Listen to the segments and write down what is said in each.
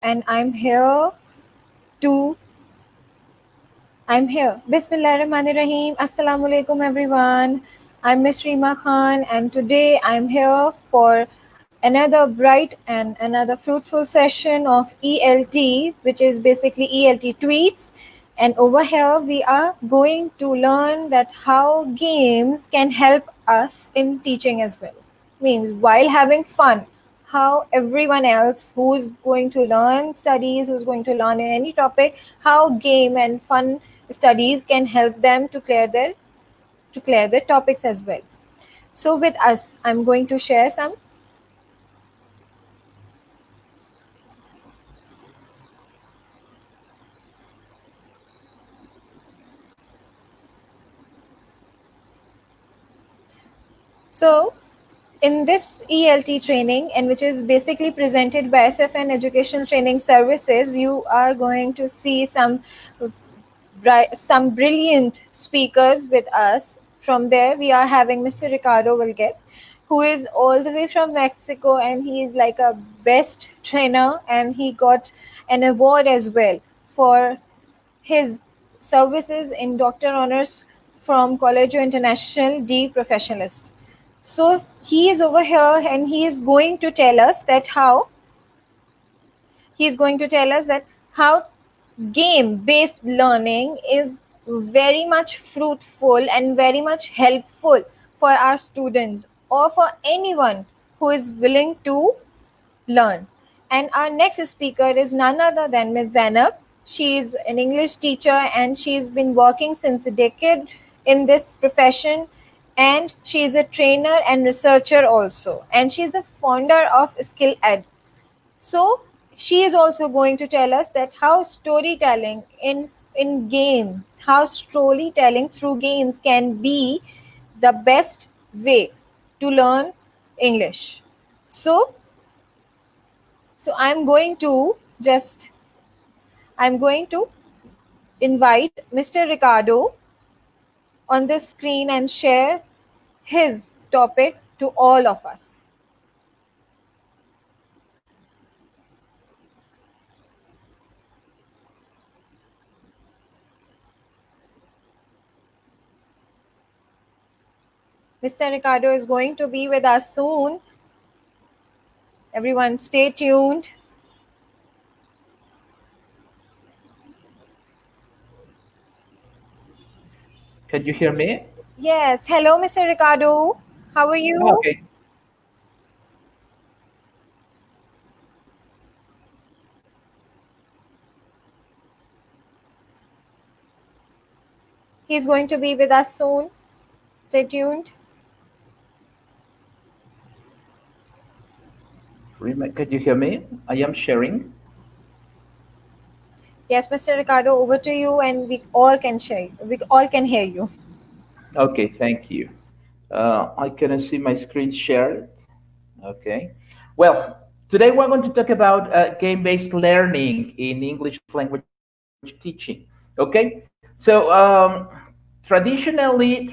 and I'm here. Bismillahirrahmanirrahim. Assalamu alaikum everyone. I'm Miss Reema Khan and today I'm here for another bright and another fruitful session of ELT, which is basically ELT Tweets. And over here we are going to learn that how games can help us in teaching as well. Means while having fun, how everyone else who's going to learn studies, who's going to learn in any topic, how game and fun studies can help them to clear their topics as well. So with us, I'm going to share some. So in this ELT training, and which is basically presented by SFN Educational Training Services, you are going to see some brilliant speakers with us. From there, we are having Mr. Ricardo Vilges, who is all the way from Mexico, and he is like a best trainer, and he got an award as well for his services in doctor honors from Collegio International de Professionalist. So he is over here, and he is going to tell us that how game based learning is very much fruitful and very much helpful for our students or for anyone who is willing to learn. And our next speaker is none other than Ms. Zainab. She is an English teacher and she's been working since a decade in this profession, and she is a trainer and researcher also, and she's the founder of Skill Ed. So she is also going to tell us that how storytelling how storytelling through games can be the best way to learn English. So I'm going to invite Mr. Ricardo on the screen and share his topic to all of us. Mr. Ricardo is going to be with us soon. Everyone stay tuned. Can you hear me? Yes. Hello, Mr. Ricardo. How are you? Okay. He's going to be with us soon. Stay tuned. Can you hear me? I am sharing. Yes, Mr. Ricardo, over to you, and we all can hear you. Okay, thank you. I can see my screen shared. Okay. Well, today we're going to talk about game-based learning in English language teaching. Okay. So traditionally,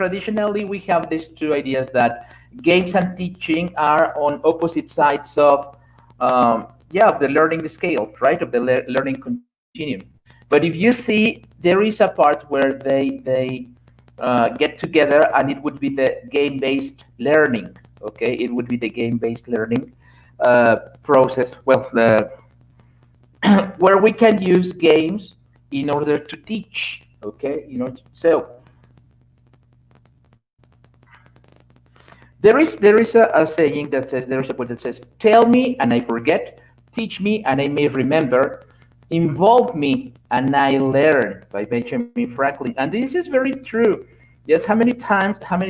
we have these two ideas that games and teaching are on opposite sides of the learning scale, right? Of the learning continuum. But if you see, there is a part where they get together, and it would be the game-based learning. Okay, it would be the game-based learning process. Well, where we can use games in order to teach. Okay, so there is a saying that says, there is a quote that says, "Tell me and I forget, teach me and I may remember, involve me and I learn," by Benjamin Franklin. And this is very true. Yes, how many times have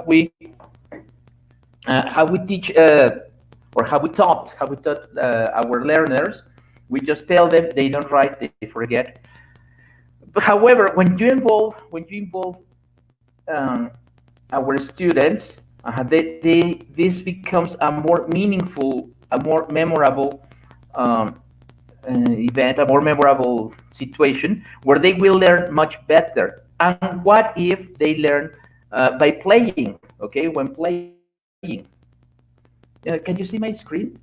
we teach or have we taught our learners? We just tell them, they don't write, they forget. But however, when you involve our students, this becomes a more meaningful, a more memorable event, a more memorable situation where they will learn much better. And what if they learn by playing? Okay, when playing. Can you see my screen?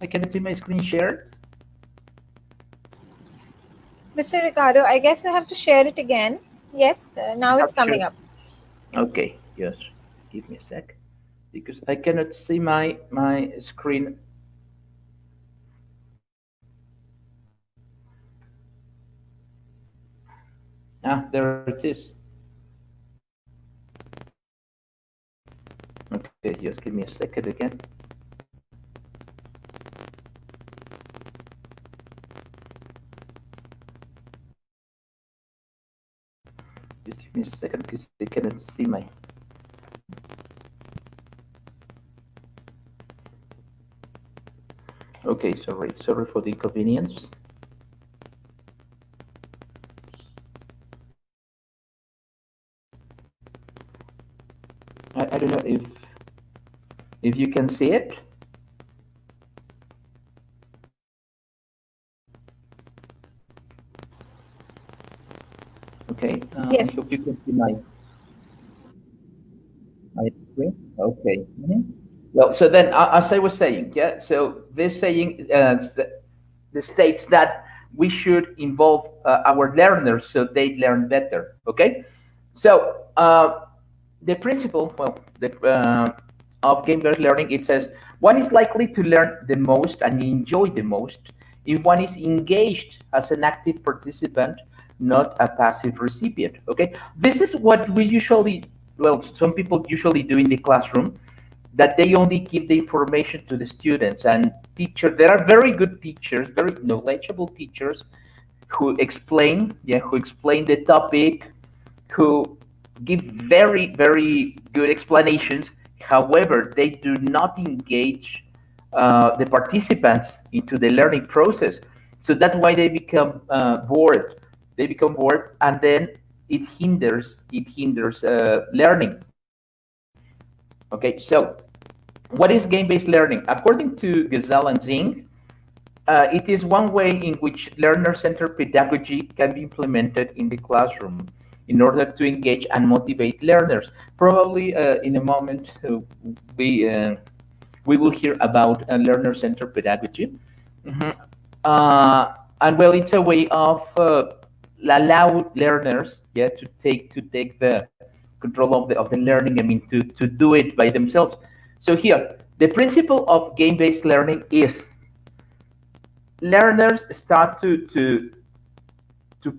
I can see my screen shared. Mr. Ricardo, I guess you have to share it again. Yes, I now have it's shared. coming up. Okay, yes. Give me a sec because I cannot see my screen. Ah, there it is. Okay, just give me a second again. Just give me a second because I cannot see my. Okay, sorry for the inconvenience. I don't know if you can see it. Okay, I Yes. hope you can see my screen. Okay. Well, so then, as I was saying, yeah. So this saying the states that we should involve our learners so they learn better. Okay. So the principle, well, of game-based learning, it says one is likely to learn the most and enjoy the most if one is engaged as an active participant, not a passive recipient. Okay, this is what we usually, well, some people usually do in the classroom, that they only give the information to the students and teacher. There are very good teachers, very knowledgeable teachers who explain, yeah, who explain the topic, who give very good explanations. However, they do not engage the participants into the learning process. So that's why they become bored. They become bored, and then it hinders learning. Okay, so what is game-based learning? According to Gazelle and Zing, it is one way in which learner-centered pedagogy can be implemented in the classroom in order to engage and motivate learners. Probably in a moment we uh, we will hear about learner-centered pedagogy. Mhm. And well, it's a way of allow learners, yeah, to take the control of the learning. I mean, to do it by themselves. So here, the principle of game-based learning is learners start to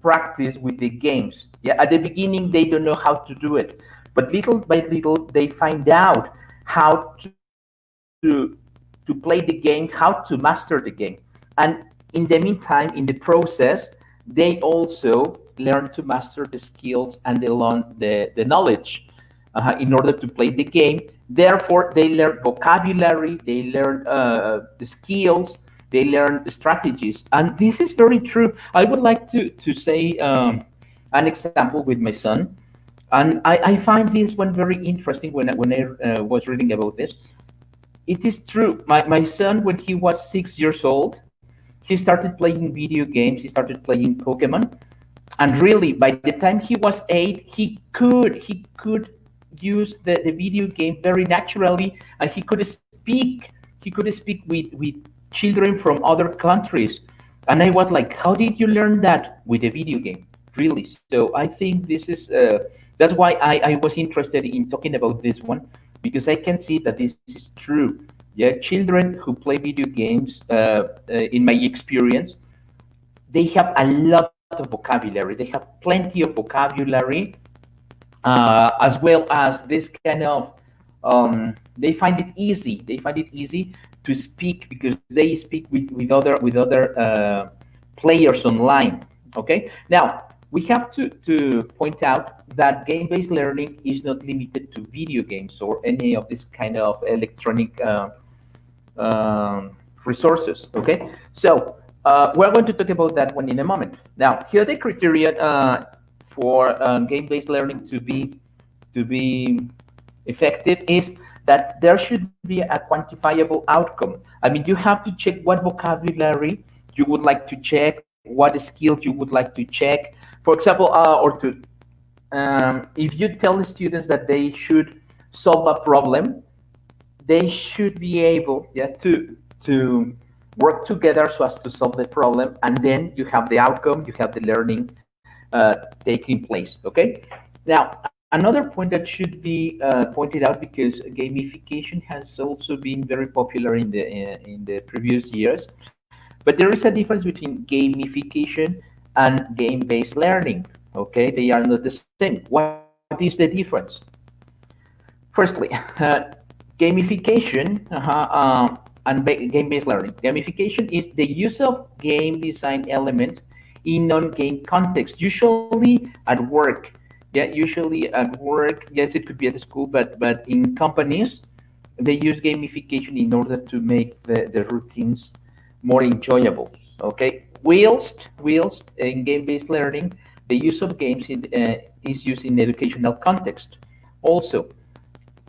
practice with the games. Yeah, at the beginning they don't know how to do it, but little by little they find out how to play the game, how to master the game, and in the meantime, in the process, they also learn to master the skills and they learn the knowledge in order to play the game. Therefore, they learn vocabulary, they learn the skills, they learn the strategies. And this is very true. I would like to say an example with my son. And I find this one very interesting when I was reading about this. It is true. My son, when he was 6 years old, he started playing video games. He started playing Pokemon, and really, by the time he was 8, he could use the video game very naturally, and he could speak with children from other countries. And I was like, how did you learn that with a video game? Really? So I think this is that's why I was interested in talking about this one, because I can see that this is true. Yeah, children who play video games, in my experience, they have a lot of vocabulary. They have plenty of vocabulary, as well as this kind of. They find it easy. They find it easy to speak because they speak with other players online. Okay. Now we have to point out that game-based learning is not limited to video games or any of this kind of electronic resources. Okay, so we're going to talk about that one in a moment. Now, here are the criteria for game-based learning to be effective is that there should be a quantifiable outcome. I mean, you have to check what vocabulary you would like to check, what skills you would like to check. For example, or to if you tell the students that they should solve a problem, they should be able, yeah, to work together so as to solve the problem, and then you have the outcome, you have the learning taking place. Okay. Now, another point that should be pointed out, because gamification has also been very popular in the previous years, but there is a difference between gamification and game-based learning. Okay, they are not the same. What is the difference? Firstly, gamification and game-based learning. Gamification is the use of game design elements in non-game context, usually at work. Yeah, usually at work. Yes, it could be at the school, but in companies, they use gamification in order to make the routines more enjoyable. Okay, whilst in game-based learning, the use of games is used in educational context. Also,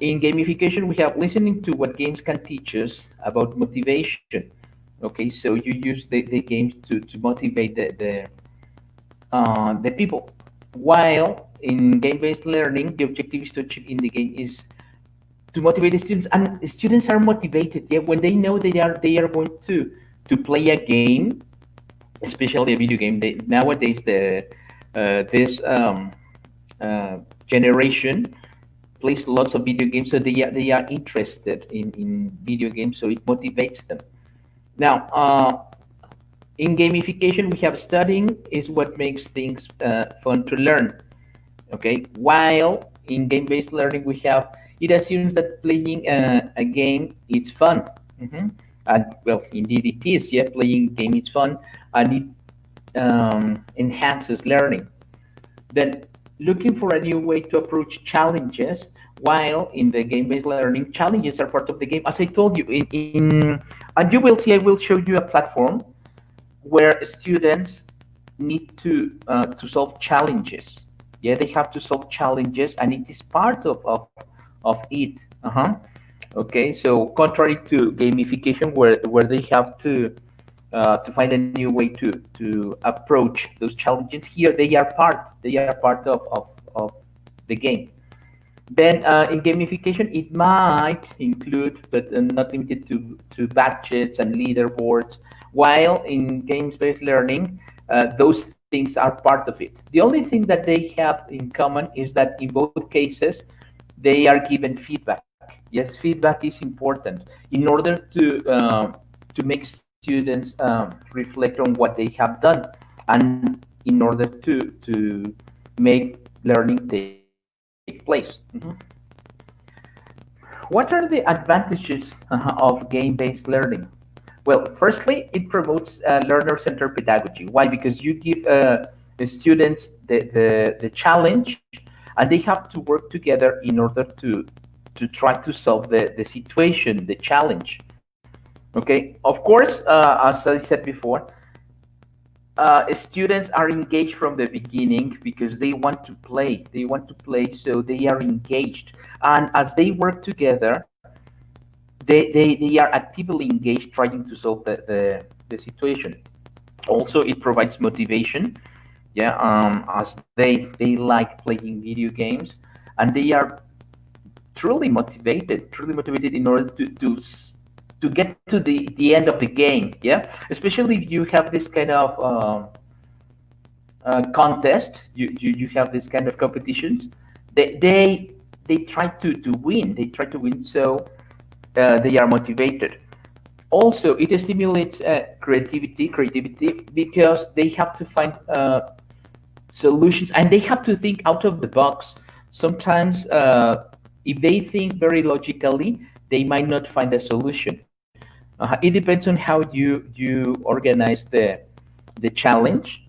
in gamification, we have listening to what games can teach us about motivation. Okay, so you use the games to motivate the people. While in game-based learning, the objective is to achieve in the game is to motivate the students, and the students are motivated. Yeah, when they know they are going to play a game, especially a video game. Nowadays, the this generation plays lots of video games, so they are interested in video games, so it motivates them. Now, in gamification, we have studying is what makes things fun to learn. Okay, while in game-based learning, we have it assumes that playing a game is fun. Mhm. And well, indeed it is. Yeah, playing game is fun, and it enhances learning. Then looking for a new way to approach challenges, while in the game-based learning, challenges are part of the game. As I told you, and you will see, I will show you a platform where students need to solve challenges. Yeah, they have to solve challenges, and it is part of it. Uh-huh. Okay, so contrary to gamification, where they have to find a new way to approach those challenges, here they are part of the game. Then in gamification, it might include, but not limited to badges and leaderboards. While in games-based learning, those things are part of it. The only thing that they have in common is that in both cases, they are given feedback. Yes, feedback is important in order to make students reflect on what they have done, and in order to make learning take place. What are the advantages of game-based learning? Well, firstly, it promotes learner-centered pedagogy. Why? Because you give the students the challenge, and they have to work together in order to try to solve the situation, the challenge. Okay. Of course, as I said before, students are engaged from the beginning because they want to play. They want to play, so they are engaged. And as they work together, they are actively engaged trying to solve the situation. Also, it provides motivation. Yeah, as they like playing video games, and they are truly motivated in order to get to the end of the game. Yeah, especially if you have this kind of contest, you have this kind of competitions. They try to win. They try to win, so they are motivated. Also, it stimulates creativity, because they have to find solutions, and they have to think out of the box. Sometimes, if they think very logically, they might not find a solution. It depends on how you organize the challenge,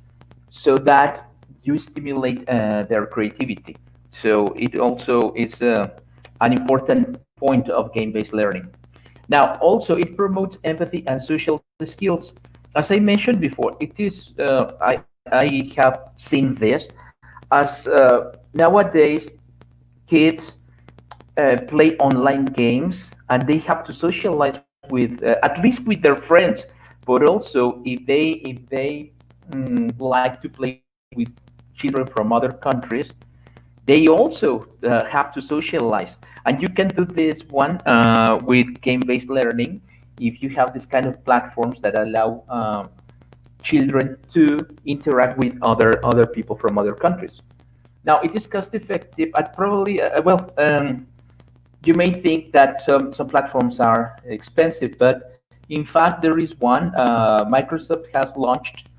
so that you stimulate their creativity. So it also is an important point of game-based learning. Now, also it promotes empathy and social skills. As I mentioned before, it is I have seen this as nowadays kids play online games, and they have to socialize with at least with their friends. But also, if they like to play with children from other countries, they also have to socialize. And you can do this one with game-based learning. if you have this kind of platforms that allow children to interact with other people from other countries. Now, it is cost effective at probably you may think that some platforms are expensive, but in fact, there is one. Microsoft has launched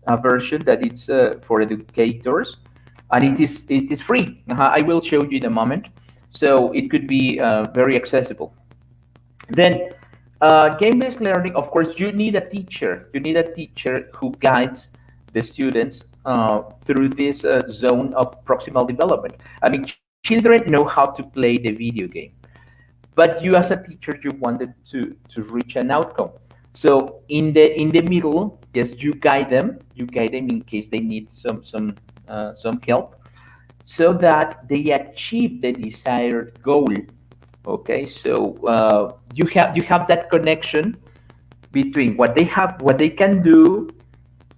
a version that it's for educators, and it is free. I will show you in a moment. So it could be very accessible. Then, game-based learning. Of course, you need a teacher. You need a teacher who guides the students through this zone of proximal development. I mean, children know how to play the video game, but you as a teacher, you wanted to reach an outcome. So in the middle, yes, you guide them in case they need some help, so that they achieve the desired goal. Okay, so you have that connection between what they can do,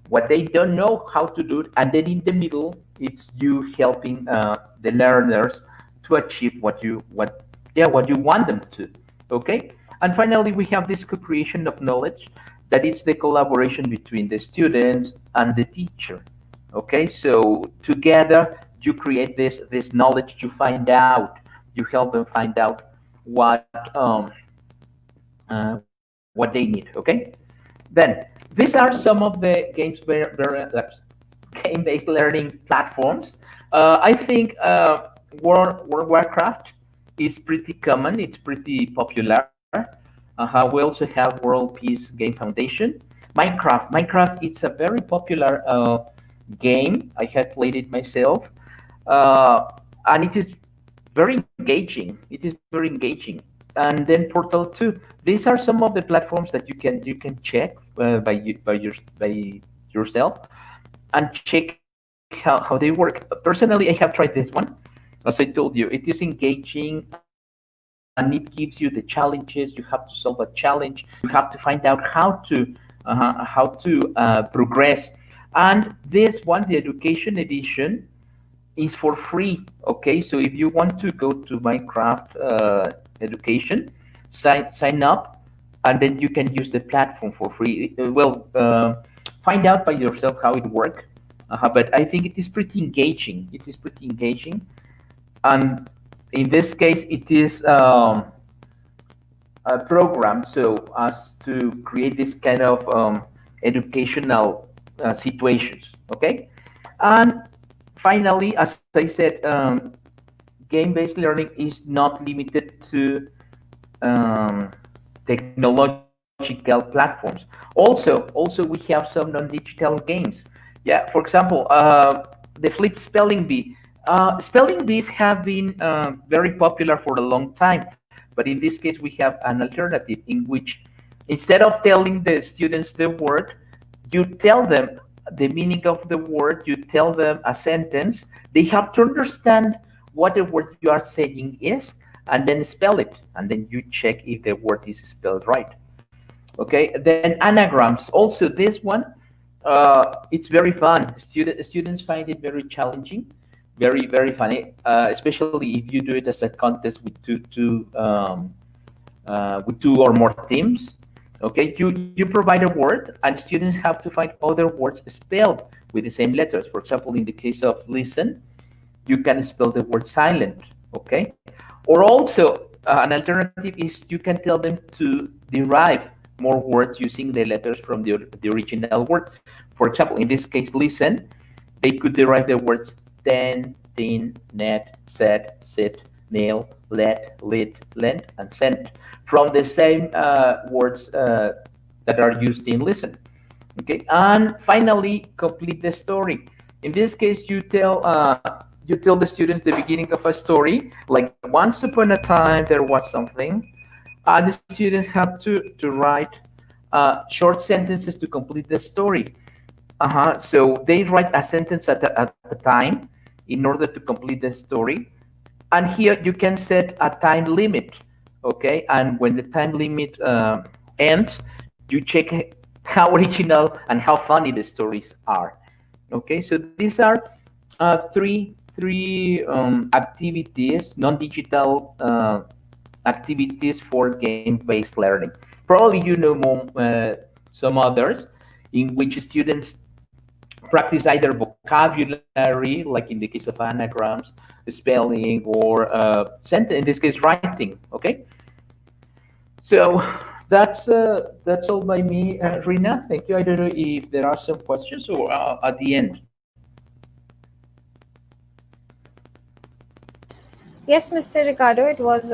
what they don't know how to do, and then in the middle, it's you helping the learners to achieve what you want them to. Okay, and finally, we have this co-creation of knowledge, that is the collaboration between the students and the teacher. Okay, so together you create this knowledge. You help them find out what what they need. Okay, then these are some of the game-based learning platforms. I think World Warcraft is pretty common. It's pretty popular. We also have World Peace Game Foundation. Minecraft, it's a very popular game. I have played it myself, and it is very engaging. It is very engaging. And then Portal 2. These are some of the platforms that you can check by yourself and check how they work. Personally, I have tried this one. As I told you, it is engaging, and it gives you the challenges. You have to solve a challenge. You have to find out how to progress. And this one, the education edition, is for free. Okay, so if you want to go to Minecraft education, sign up, and then you can use the platform for free. Find out by yourself how it works. But I think it is pretty engaging. It is pretty engaging, and in this case, it is a program so as to create this kind of educational situations. Okay, and finally, as I said, game-based learning is not limited to um, technological platforms. Also, we have some non-digital games. Yeah, for example, the flipped spelling bee. Spelling bees have been very popular for a long time, but in this case, we have an alternative in which, instead of telling the students the word, you tell them the meaning of the word, you tell them a sentence. They have to understand what the word you are saying is, and then spell it, and then you check if the word is spelled right. Okay, then anagrams. Also, this one, it's very fun. Students find it very challenging, very funny, especially if you do it as a contest with two or more teams. Okay, you provide a word, and students have to find other words spelled with the same letters. For example, in the case of listen, you can spell the word silent. Okay, or also an alternative is you can tell them to derive more words using the letters from the original word. For example, in this case, listen, they could derive the words ten, thin, net, set, sit, nail, let, lit, lent, and sent from the same words that are used in listen. Okay, and finally, complete the story. In this case, you tell the students the beginning of a story, like once upon a time there was something. The students have to write short sentences to complete the story. So they write a sentence at a time in order to complete the story. And here you can set a time limit. Okay, and when the time limit ends, you check how original and how funny the stories are. Okay, so these are three activities, non-digital activities for game-based learning. probably you know more, some others in which students practice either vocabulary, like in the case of anagrams, spelling, or in this case, writing. Okay, so that's all by me, Rina. Thank you. I don't know if there are some questions or at the end. Yes, Mr. Ricardo, it was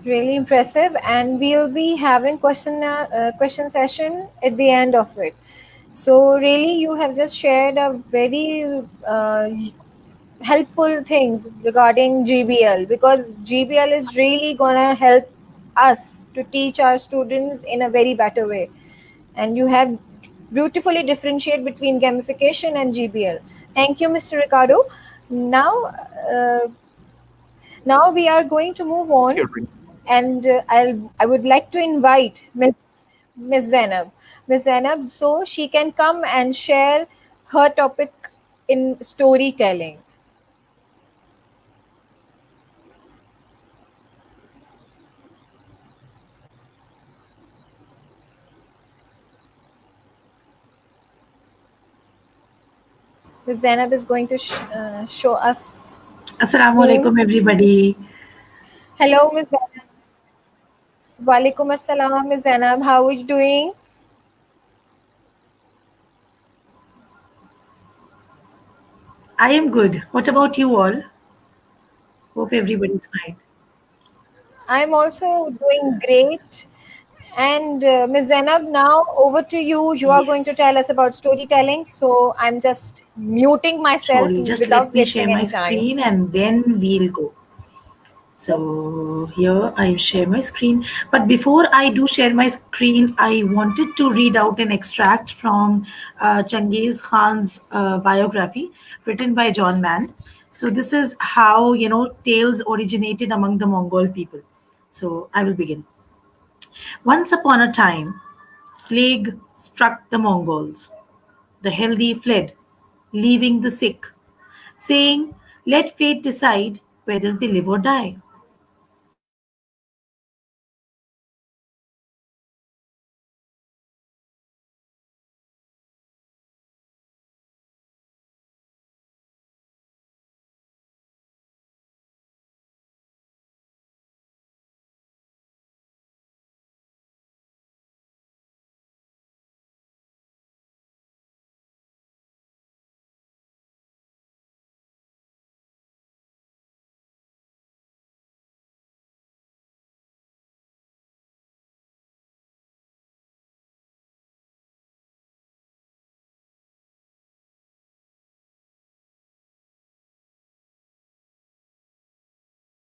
really impressive, and we'll be having question session at the end of it. So really, you have just shared a very helpful things regarding GBL, because GBL is really gonna help us to teach our students in a very better way. And you have beautifully differentiate between gamification and GBL. Thank you, Mr. Ricardo. Now, now we are going to move Thank on, you, Rina. and I would like to invite Miss Zainab, so she can come and share her topic in storytelling. Miss Zainab is going to show us Assalamu soon. alaikum, everybody. Hello, Miss Zainab. Walaikum assalam, Miss Zainab. How are you doing? I am good. What about you all? Hope everybody's fine. I'm also doing great. And Ms. Zainab, now over to you. You are going to tell us Yes, about storytelling. So I'm just muting myself surely. Just without let me share wasting my any time. screen and then we'll go. So here I share my screen. But before I do share my screen, I wanted to read out an extract from Changiz Khan's biography written by John Mann. So this is how, tales originated among the Mongol people. So I will begin. Once upon a time, plague struck the Mongols. The healthy fled, leaving the sick, saying, "Let fate decide whether they live or die." Among the sick was a youth named Tarwa. His spirit left his body and came to the place of death.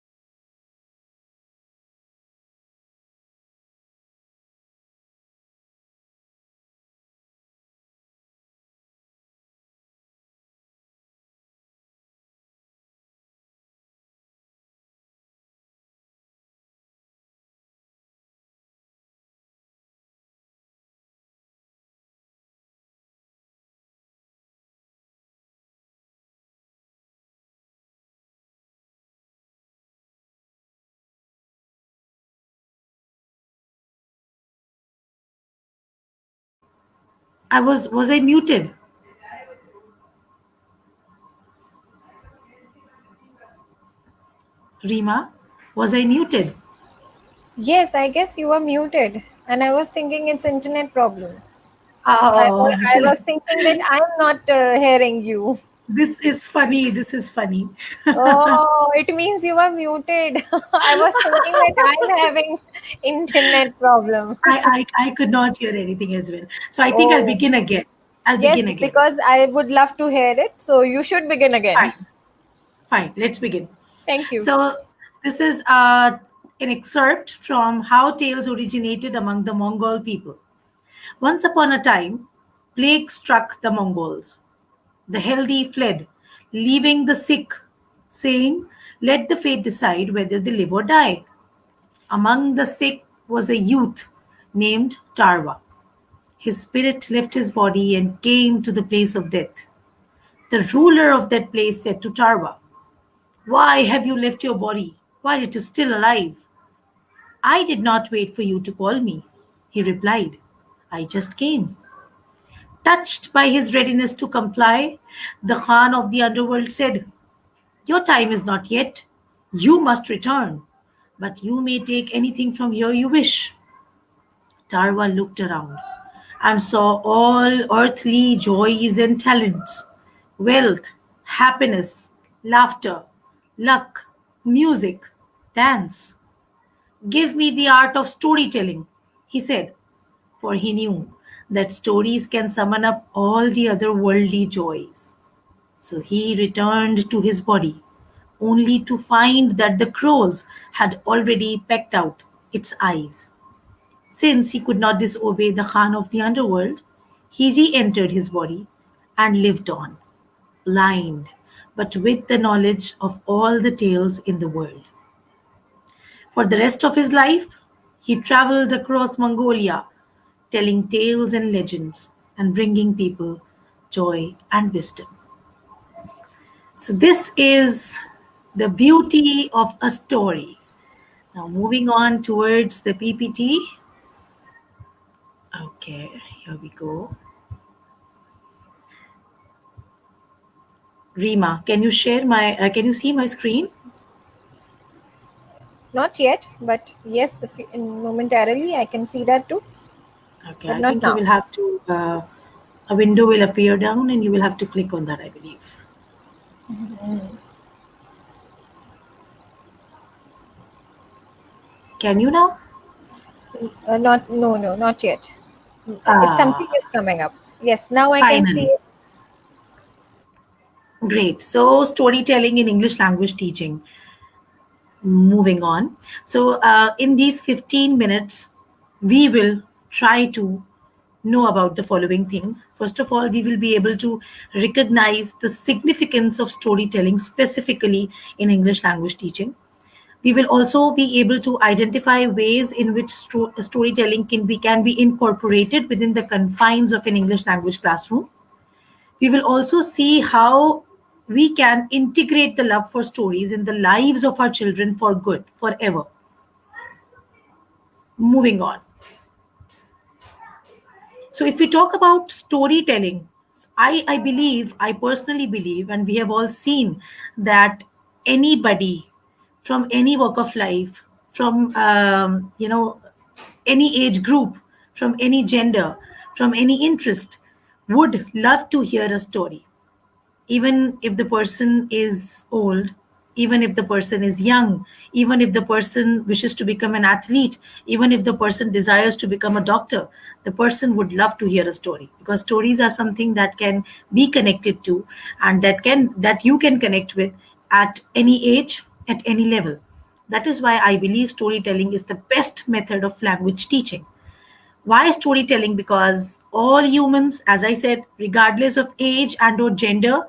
The ruler of that place named Tarwa was a youth named Tarwa. His spirit left his body and came to the place of death. Was I muted? Rima, was I muted? Yes, I guess you were muted. And I was thinking it's internet problem. Oh, I was thinking that I'm not hearing you. this is funny. This is funny. Oh, it means you were muted. I was thinking that I'm having internet problem. I could not hear anything as well. So I think I'll Oh, begin again. I'll yes, begin again. because I would love to hear it. So you should begin again. Fine, fine. Let's begin. Thank you. So this is an excerpt from how tales originated among the Mongol people. Once upon a time, plague struck the Mongols. The healthy fled, leaving the sick, saying, "Let the fate decide whether they live or die." Among the sick was a youth named Tarwa. His spirit left his body and came to the place of death. The ruler of that place said to Tarwa, "Why have you left your body while it is still alive?" I did not wait for you to call me, he replied. I just came. Touched by his readiness to comply, the Khan of the underworld said, your time is not yet. You must return, but you may take anything from here you wish. Tarwa looked around and saw all earthly joys and talents, wealth, happiness, laughter, luck, music, dance. Give me the art of storytelling, he said, for he knew that stories can summon up all the other worldly joys. So he returned to his body, only to find that the crows had already pecked out its eyes. Since he could not disobey the Khan of the underworld, he re entered his body and lived on, blind, but with the knowledge of all the tales in the world. For the rest of his life, he traveled across Mongolia, telling tales and legends and bringing people joy and wisdom. So, this is the beauty of a story. Now, moving on towards the PPT. Okay, here we go. Rima, can you share my? Can you see my screen? Not yet, but yes, momentarily I can see that too. Okay, But I not think you now. will have to. A window will appear down, and you will have to click on that, I believe. Can you now? Not no no not yet. It's Ah, something is coming up. Yes, now I can see finally. it. Great. So, storytelling in English language teaching. Moving on. So, in these 15 minutes, we will try to know about the following things. First of all, we will be able to recognize the significance of storytelling specifically in English language teaching. We will also be able to identify ways in which storytelling can be incorporated within the confines of an English language classroom. We will also see how we can integrate the love for stories in the lives of our children for good, forever. Moving on. So, if we talk about storytelling, I personally believe, and we have all seen that anybody from any walk of life, from any age group, from any gender, from any interest, would love to hear a story, even if the person is old, even if the person is young, even if the person wishes to become an athlete, even if the person desires to become a doctor, the person would love to hear a story, because stories are something that can be connected to, and that you can connect with at any age, at any level. That is why I believe storytelling is the best method of language teaching. Why storytelling? Because all humans, as I said, regardless of age and or gender,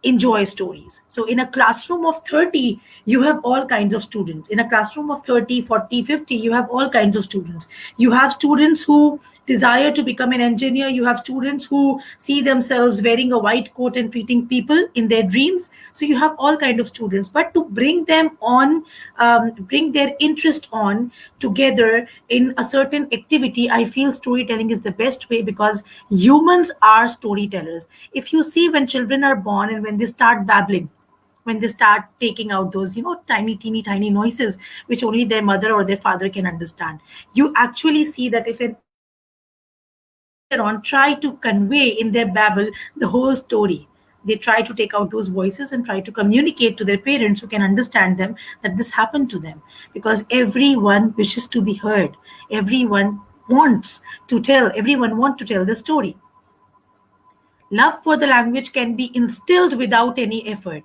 enjoy stories. So in a classroom of 30, you have all kinds of students. In a classroom of 30, 40, 50, you have all kinds of students. You have students who desire to become an engineer. You have students who see themselves wearing a white coat and treating people in their dreams. So you have all kind of students. But to bring them on, bring their interest on together in a certain activity, I feel storytelling is the best way, because humans are storytellers. If you see, when children are born and when they start babbling, when they start taking out those tiny teeny tiny noises which only their mother or their father can understand, you actually see that if an adult would later on try to convey in their babble the whole story, they try to take out those voices and try to communicate to their parents who can understand them that this happened to them, because everyone wishes to be heard, everyone wants to tell the story. Love for the language can be instilled without any effort.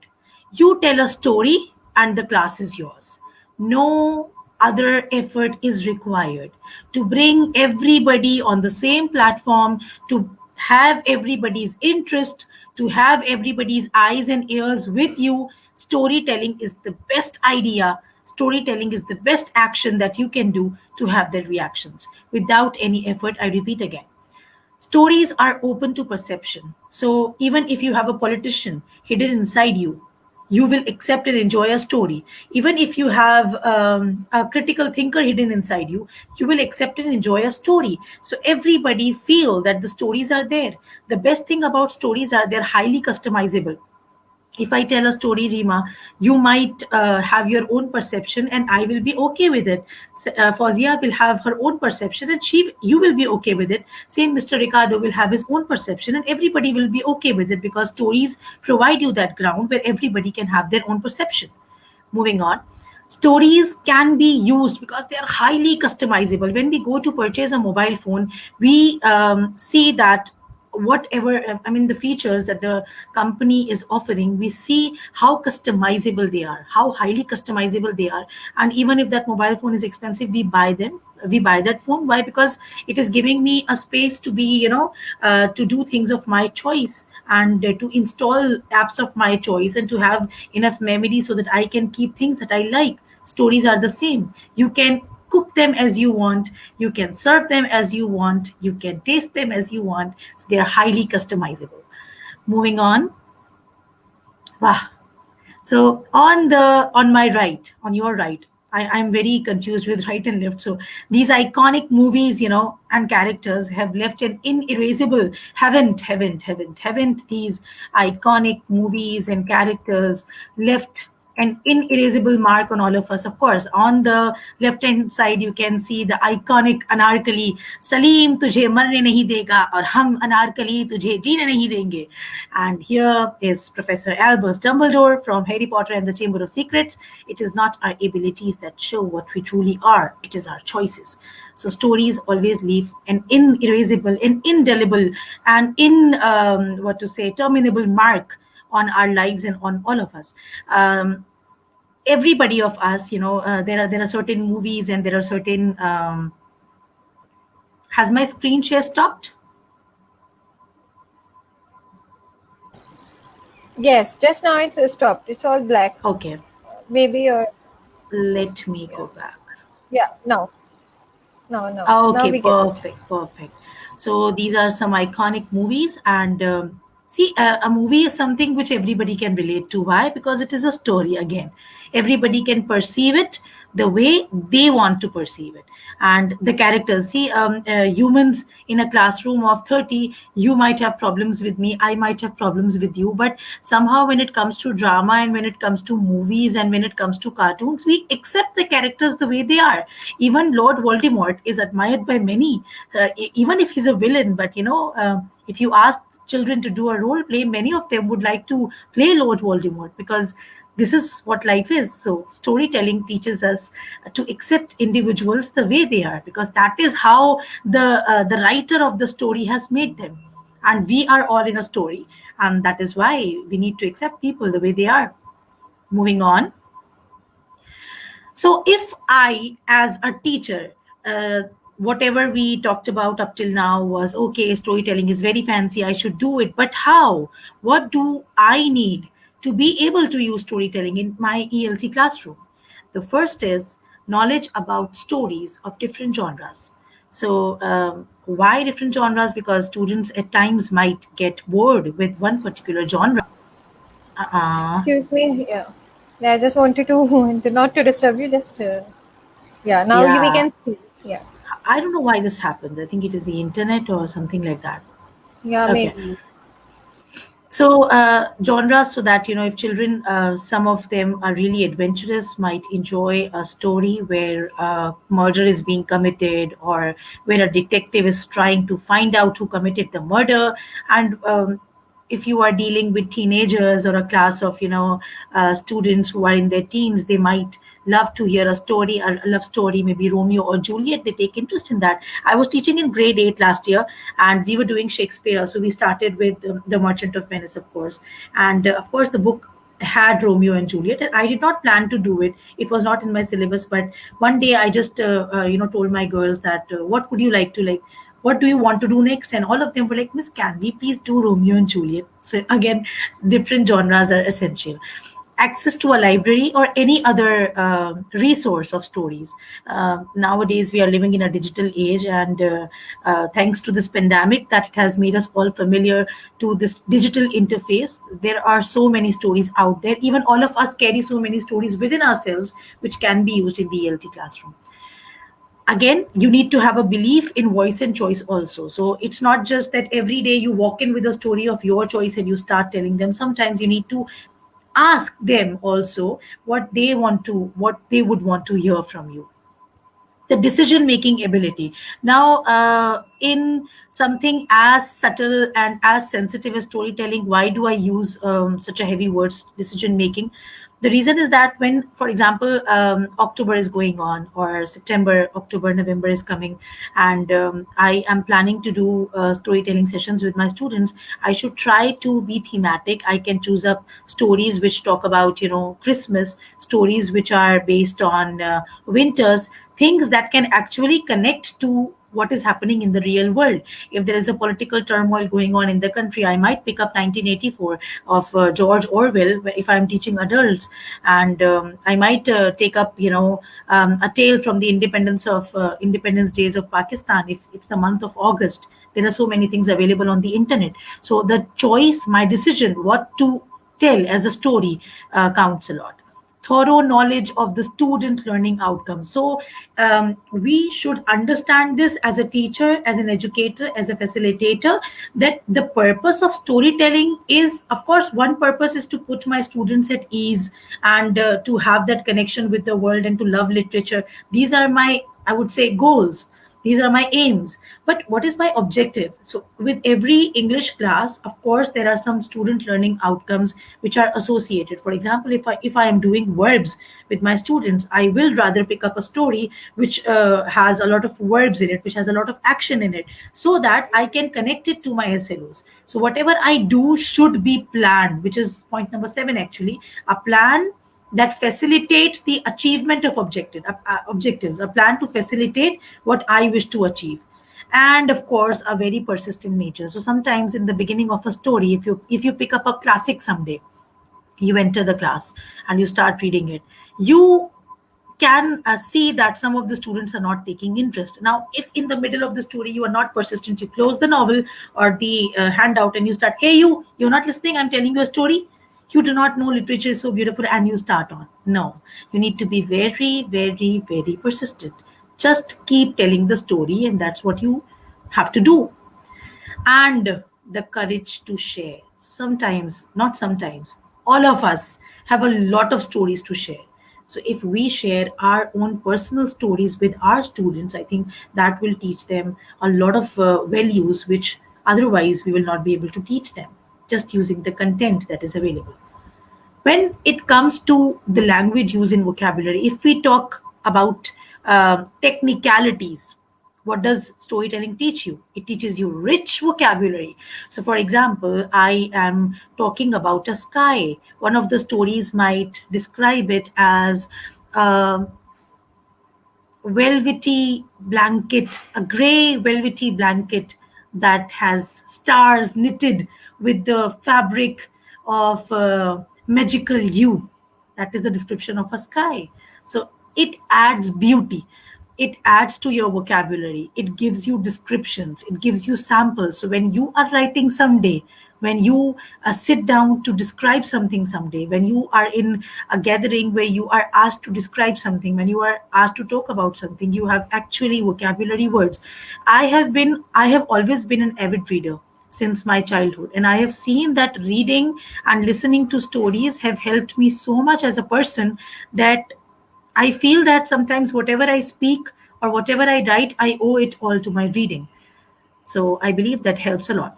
You tell a story and the class is yours. No other effort is required to bring everybody on the same platform, to have everybody's interest, to have everybody's eyes and ears with you. Storytelling is the best idea. Storytelling is the best action that you can do to have their reactions without any effort. I repeat again, stories are open to perception. So even if you have a politician hidden inside you, you will accept and enjoy a story. Even if you have a critical thinker hidden inside you, you will accept and enjoy a story. So everybody feel that the stories are there. The best thing about stories are they're highly customizable. If I tell a story, Rima, you might have your own perception and I will be okay with it. Fazia will have her own perception and you will be okay with it. Same Mr. Ricardo will have his own perception and everybody will be okay with it, because stories provide you that ground where everybody can have their own perception. Moving on, stories can be used because they are highly customizable. When we go to purchase a mobile phone, we see that whatever, I mean, the features that the company is offering, we see how customizable they are, how highly customizable they are. And even if that mobile phone is expensive, we buy that phone. Why? Because it is giving me a space to be, to do things of my choice, and to install apps of my choice, and to have enough memory so that I can keep things that I like. Stories are the same. You can cook them as you want, you can serve them as you want, you can taste them as you want. So they are highly customizable. Moving on. Wow. So on my right, on your right, I'm very confused with right and left. So these iconic movies, and characters have left an inerasable, haven't these iconic movies and characters left an inerasable mark on all of us? Of course, on the left hand side, you can see the iconic Anarkali, Salim tujhe marne nahi dega aur hum Anarkali tujhe jeene nahi denge. And here is Professor Albus Dumbledore from Harry Potter and the Chamber of Secrets. It is not our abilities that show what we truly are, it is our choices. So stories always leave an inerasable, an indelible, and terminable mark on our lives and on all of us. Everybody of us, there are certain movies, and there are certain. Has my screen share stopped? Yes, just now it's stopped. It's all black. Okay, Maybe you're. let me Yeah. go back. Yeah. No. No. No. Now Okay, we get it. perfect. So these are some iconic movies, and see, a movie is something which everybody can relate to. Why? Because it is a story. Again, everybody can perceive it the way they want to perceive it, and the characters. See, humans in a classroom of 30, you might have problems with me, I might have problems with you, but somehow when it comes to drama, and when it comes to movies, and when it comes to cartoons, we accept the characters the way they are. Even Lord Voldemort is admired by many, even if he's a villain. But if you ask children to do a role play, many of them would like to play Lord Voldemort, because this is what life is. So storytelling teaches us to accept individuals the way they are, because that is how the writer of the story has made them, and we are all in a story, and that is why we need to accept people the way they are. Moving on. So, if I, as a teacher, whatever we talked about up till now was okay, storytelling is very fancy, I should do it, but how? What do I need to be able to use storytelling in my ELT classroom? The first is knowledge about stories of different genres. So, why different genres? Because students at times might get bored with one particular genre. Uh-uh. Excuse me. Yeah. Yeah, I just wanted to not to disturb you. Just yeah. Now we Yeah, can see. Yeah. I don't know why this happens. I think it is the internet or something like that. Yeah. Okay. Maybe. So genres, so that if children, some of them are really adventurous, might enjoy a story where murder is being committed, or where a detective is trying to find out who committed the murder. And if you are dealing with teenagers, or a class of students who are in their teens, they might love to hear a love story, maybe Romeo or Juliet. They take interest in that. I was teaching in grade 8 last year, and we were doing Shakespeare. So we started with The Merchant of Venice, of course. And of course, the book had Romeo and Juliet, and I did not plan to do it. It was not in my syllabus. But one day I just, told my girls that, what would you like to like? What do you want to do next? And all of them were like, Miss, can we please do Romeo and Juliet? So again, different genres are essential. access to a library or any other resource of stories. Nowadays, we are living in a digital age, and thanks to this pandemic, that it has made us all familiar to this digital interface. There are so many stories out there. Even all of us carry so many stories within ourselves, which can be used in the ELT classroom. Again, you need to have a belief in voice and choice also. So it's not just that every day you walk in with a story of your choice and you start telling them. Sometimes you need to ask them also what they would want to hear from you. The decision making ability. Now, in something as subtle and as sensitive as storytelling, why do I use such a heavy words, decision making? The reason is that when, for example, October is going on, or September, October, November is coming, and I am planning to do storytelling sessions with my students, I should try to be thematic. I can choose up stories which talk about, Christmas, stories which are based on winters, things that can actually connect to what is happening in the real world. If there is a political turmoil going on in the country, I might pick up 1984 of George Orwell if I'm teaching adults, and I might take up, a tale from the independence days of Pakistan. If it's the month of August, there are so many things available on the internet. So the choice, my decision, what to tell as a story counts a lot. Thorough knowledge of the student learning outcomes. So we should understand this as a teacher, as an educator, as a facilitator, that the purpose of storytelling is, of course, one purpose is to put my students at ease, and to have that connection with the world and to love literature. These are my, I would say, goals. These are my aims. But what is my objective? So with every English class, of course, there are some student learning outcomes which are associated. For example, if I am doing verbs with my students, I will rather pick up a story which has a lot of verbs in it, which has a lot of action in it, so that I can connect it to my SLOs. So whatever I do should be planned, which is point number 7 actually. A plan that facilitates the achievement of objectives, a plan to facilitate what I wish to achieve. And of course, a very persistent nature. So sometimes in the beginning of a story, if you pick up a classic someday, you enter the class and you start reading it, you can see that some of the students are not taking interest. Now, if in the middle of the story you are not persistent, you close the novel or the handout and you start, hey, you're not listening, I'm telling you a story, you do not know literature is so beautiful, and you start on. No, you need to be very, very, very persistent. Just keep telling the story, and that's what you have to do. And the courage to share. Sometimes, not sometimes, all of us have a lot of stories to share. So if we share our own personal stories with our students, I think that will teach them a lot of values which otherwise we will not be able to teach them just using the content that is available. When it comes to the language use in vocabulary, if we talk about technicalities, what does storytelling teach you? It teaches you rich vocabulary. So, for example, I am talking about a sky. One of the stories might describe it as a velvety blanket, a gray velvety blanket that has stars knitted with the fabric of magical hue. That is the description of a sky. So it adds beauty. It adds to your vocabulary. It gives you descriptions. It gives you samples. So when you are writing someday, when you sit down to describe something someday, when you are in a gathering where you are asked to describe something, when you are asked to talk about something, you have actually vocabulary words. I have always been an avid reader since my childhood, and I have seen that reading and listening to stories have helped me so much as a person, that I feel that sometimes whatever I speak or whatever I write, I owe it all to my reading. So I believe that helps a lot.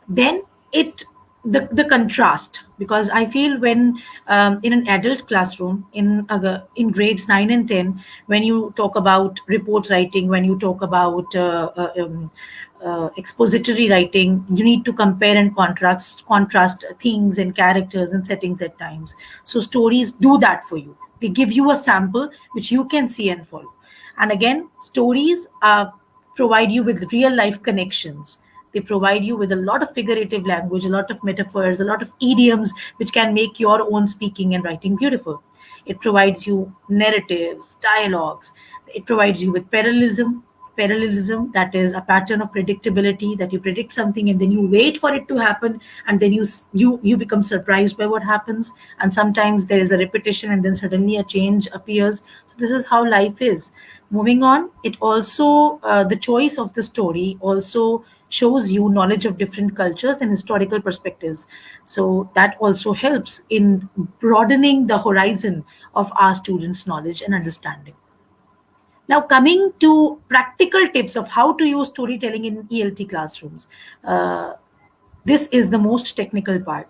Then it the contrast, because I feel when in an adult classroom in grades 9 and 10, when you talk about report writing, when you talk about expository writing, you need to compare and contrast things and characters and settings at times. So stories do that for you. They give you a sample which you can see and follow. And again, stories provide you with real life connections. They provide you with a lot of figurative language, a lot of metaphors, a lot of idioms, which can make your own speaking and writing beautiful. It provides you narratives, dialogues. It provides you with parallelism, that is a pattern of predictability, that you predict something and then you wait for it to happen, and then you become surprised by what happens. And sometimes there is a repetition and then suddenly a change appears. So this is how life is. Moving on, it also the choice of the story also shows you knowledge of different cultures and historical perspectives. So that also helps in broadening the horizon of our students' knowledge and understanding. Now, coming to practical tips of how to use storytelling in ELT classrooms. Uh, this is the most technical part.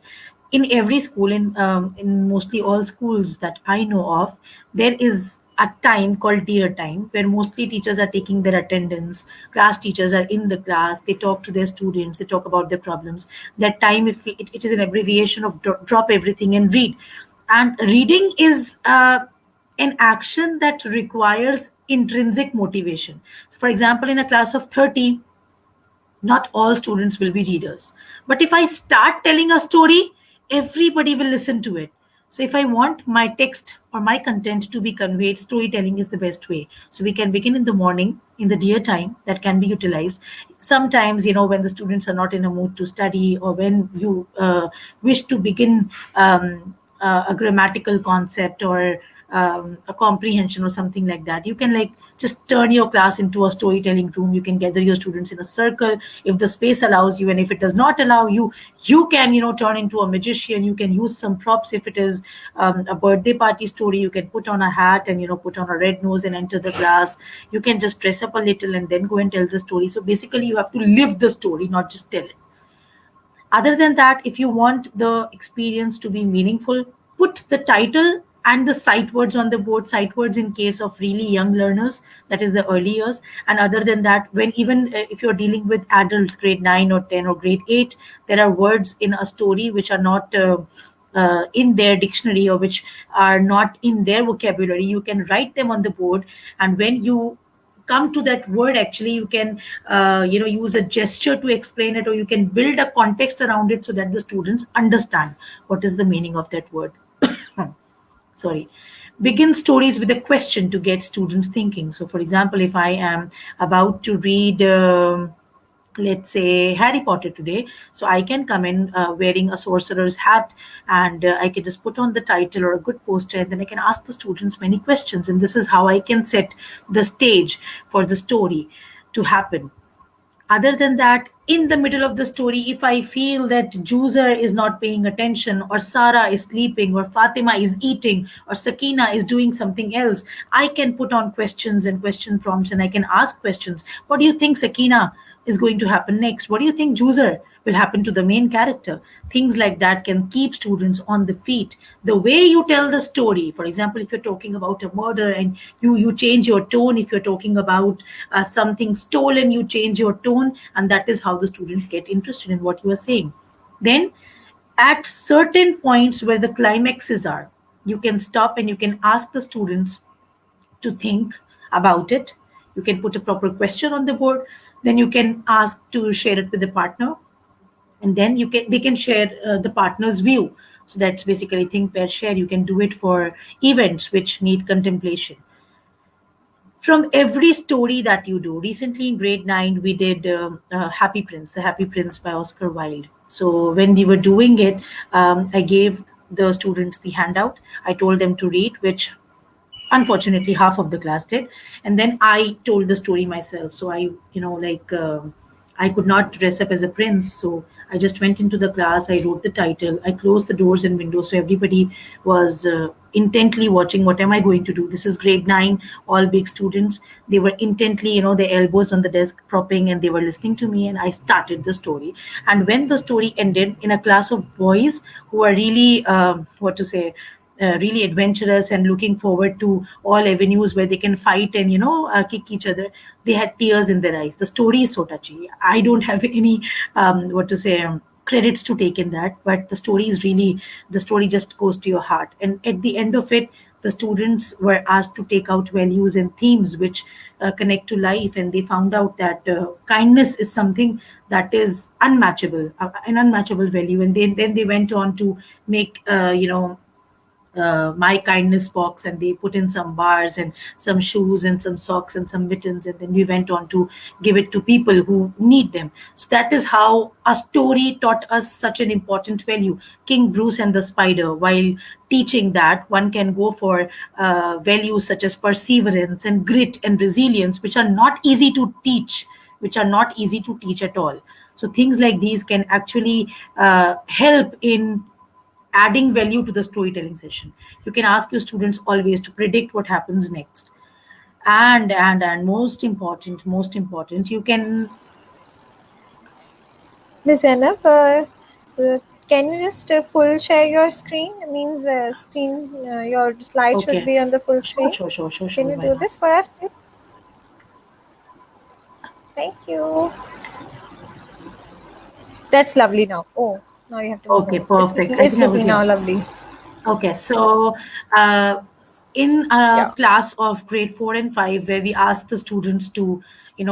In every school, in mostly all schools that I know of, there is a time called dear time, where mostly teachers are taking their attendance. Class teachers are in the class. They talk to their students. They talk about their problems. That time, if it is an abbreviation of drop everything and read. And reading is an action that requires intrinsic motivation. So, for example, in a class of 30, not all students will be readers. But if I start telling a story, everybody will listen to it. So if I want my text or my content to be conveyed, storytelling is the best way. So we can begin in the morning, in the dear time, that can be utilized. Sometimes, when the students are not in a mood to study, or when you wish to begin a grammatical concept, or a comprehension or something like that, you can like just turn your class into a storytelling room. You can gather your students in a circle if the space allows you, and if it does not allow you, you can turn into a magician. You can use some props. If it is a birthday party story, you can put on a hat and put on a red nose and enter the class. You can just dress up a little and then go and tell the story. So basically you have to live the story, not just tell it. Other than that, if you want the experience to be meaningful, put the title and the sight words on the board. Sight words in case of really young learners, that is the early years. And other than that, when even if you're dealing with adults, grade 9 or 10 or grade 8, there are words in a story which are not in their dictionary, or which are not in their vocabulary. You can write them on the board, and when you come to that word, actually you can use a gesture to explain it, or you can build a context around it so that the students understand what is the meaning of that word. Sorry. Begin stories with a question to get students thinking. So for example, if I am about to read let's say Harry Potter today, so I can come in wearing a sorcerer's hat, and I can just put on the title or a good poster, and then I can ask the students many questions, and this is how I can set the stage for the story to happen. Other than that, in the middle of the story, if I feel that Juzer is not paying attention, or Sarah is sleeping, or Fatima is eating, or Sakina is doing something else, I can put on questions and question prompts, and I can ask questions. What do you think, Sakina, is going to happen next? What do you think, Juzer, will happen to the main character? Things like that can keep students on the feet. The way you tell the story, for example, if you're talking about a murder, and you change your tone. If you're talking about something stolen, you change your tone, and that is how the students get interested in what you are saying. Then at certain points where the climaxes are, you can stop and you can ask the students to think about it. You can put a proper question on the board. Then you can ask to share it with the partner, and then they can share the partner's view. So that's basically think, pair, share. You can do it for events which need contemplation. From every story that you do, recently in grade 9 we did Happy Prince, The Happy Prince by Oscar Wilde. So when we were doing it, I gave the students the handout. I told them to read, which unfortunately half of the class did, and then I told the story myself. So I I could not dress up as a prince, so I just went into the class. I wrote the title. I closed the doors and windows, so everybody was intently watching. What am I going to do? This is grade 9, all big students. They were intently, their elbows on the desk propping, and they were listening to me, and I started the story. And when the story ended, in a class of boys who are really what to say, really adventurous and looking forward to all avenues where they can fight and kick each other, they had tears in their eyes. The story is so touchy. I don't have any what to say, credits to take in that, but the story is really, the story just goes to your heart. And at the end of it, The students were asked to take out values and themes which connect to life, and they found out that kindness is something that is unmatchable, an unmatchable value. And then they went on to make my kindness box, and they put in some bars and some shoes and some socks and some mittens, and then we went on to give it to people who need them. So that is how a story taught us such an important value. King Bruce and the Spider, while teaching that one can go for values such as perseverance and grit and resilience, which are not easy to teach, at all. So things like these can actually help in adding value to the storytelling session. You can ask your students always to predict what happens next. And most important, you can. Miss Zainab, can you just full share your screen? It means screen, your slide should Okay, be on the full sure, screen. sure, sure, sure, Can sure. you Why do not? this for us, please? Thank you. That's lovely now. Oh, now you have to move Okay, on. perfect. I It's think I was looking here. now lovely. Okay, so uh, in a Yeah. class of grade 4 and 5, where we ask the students to,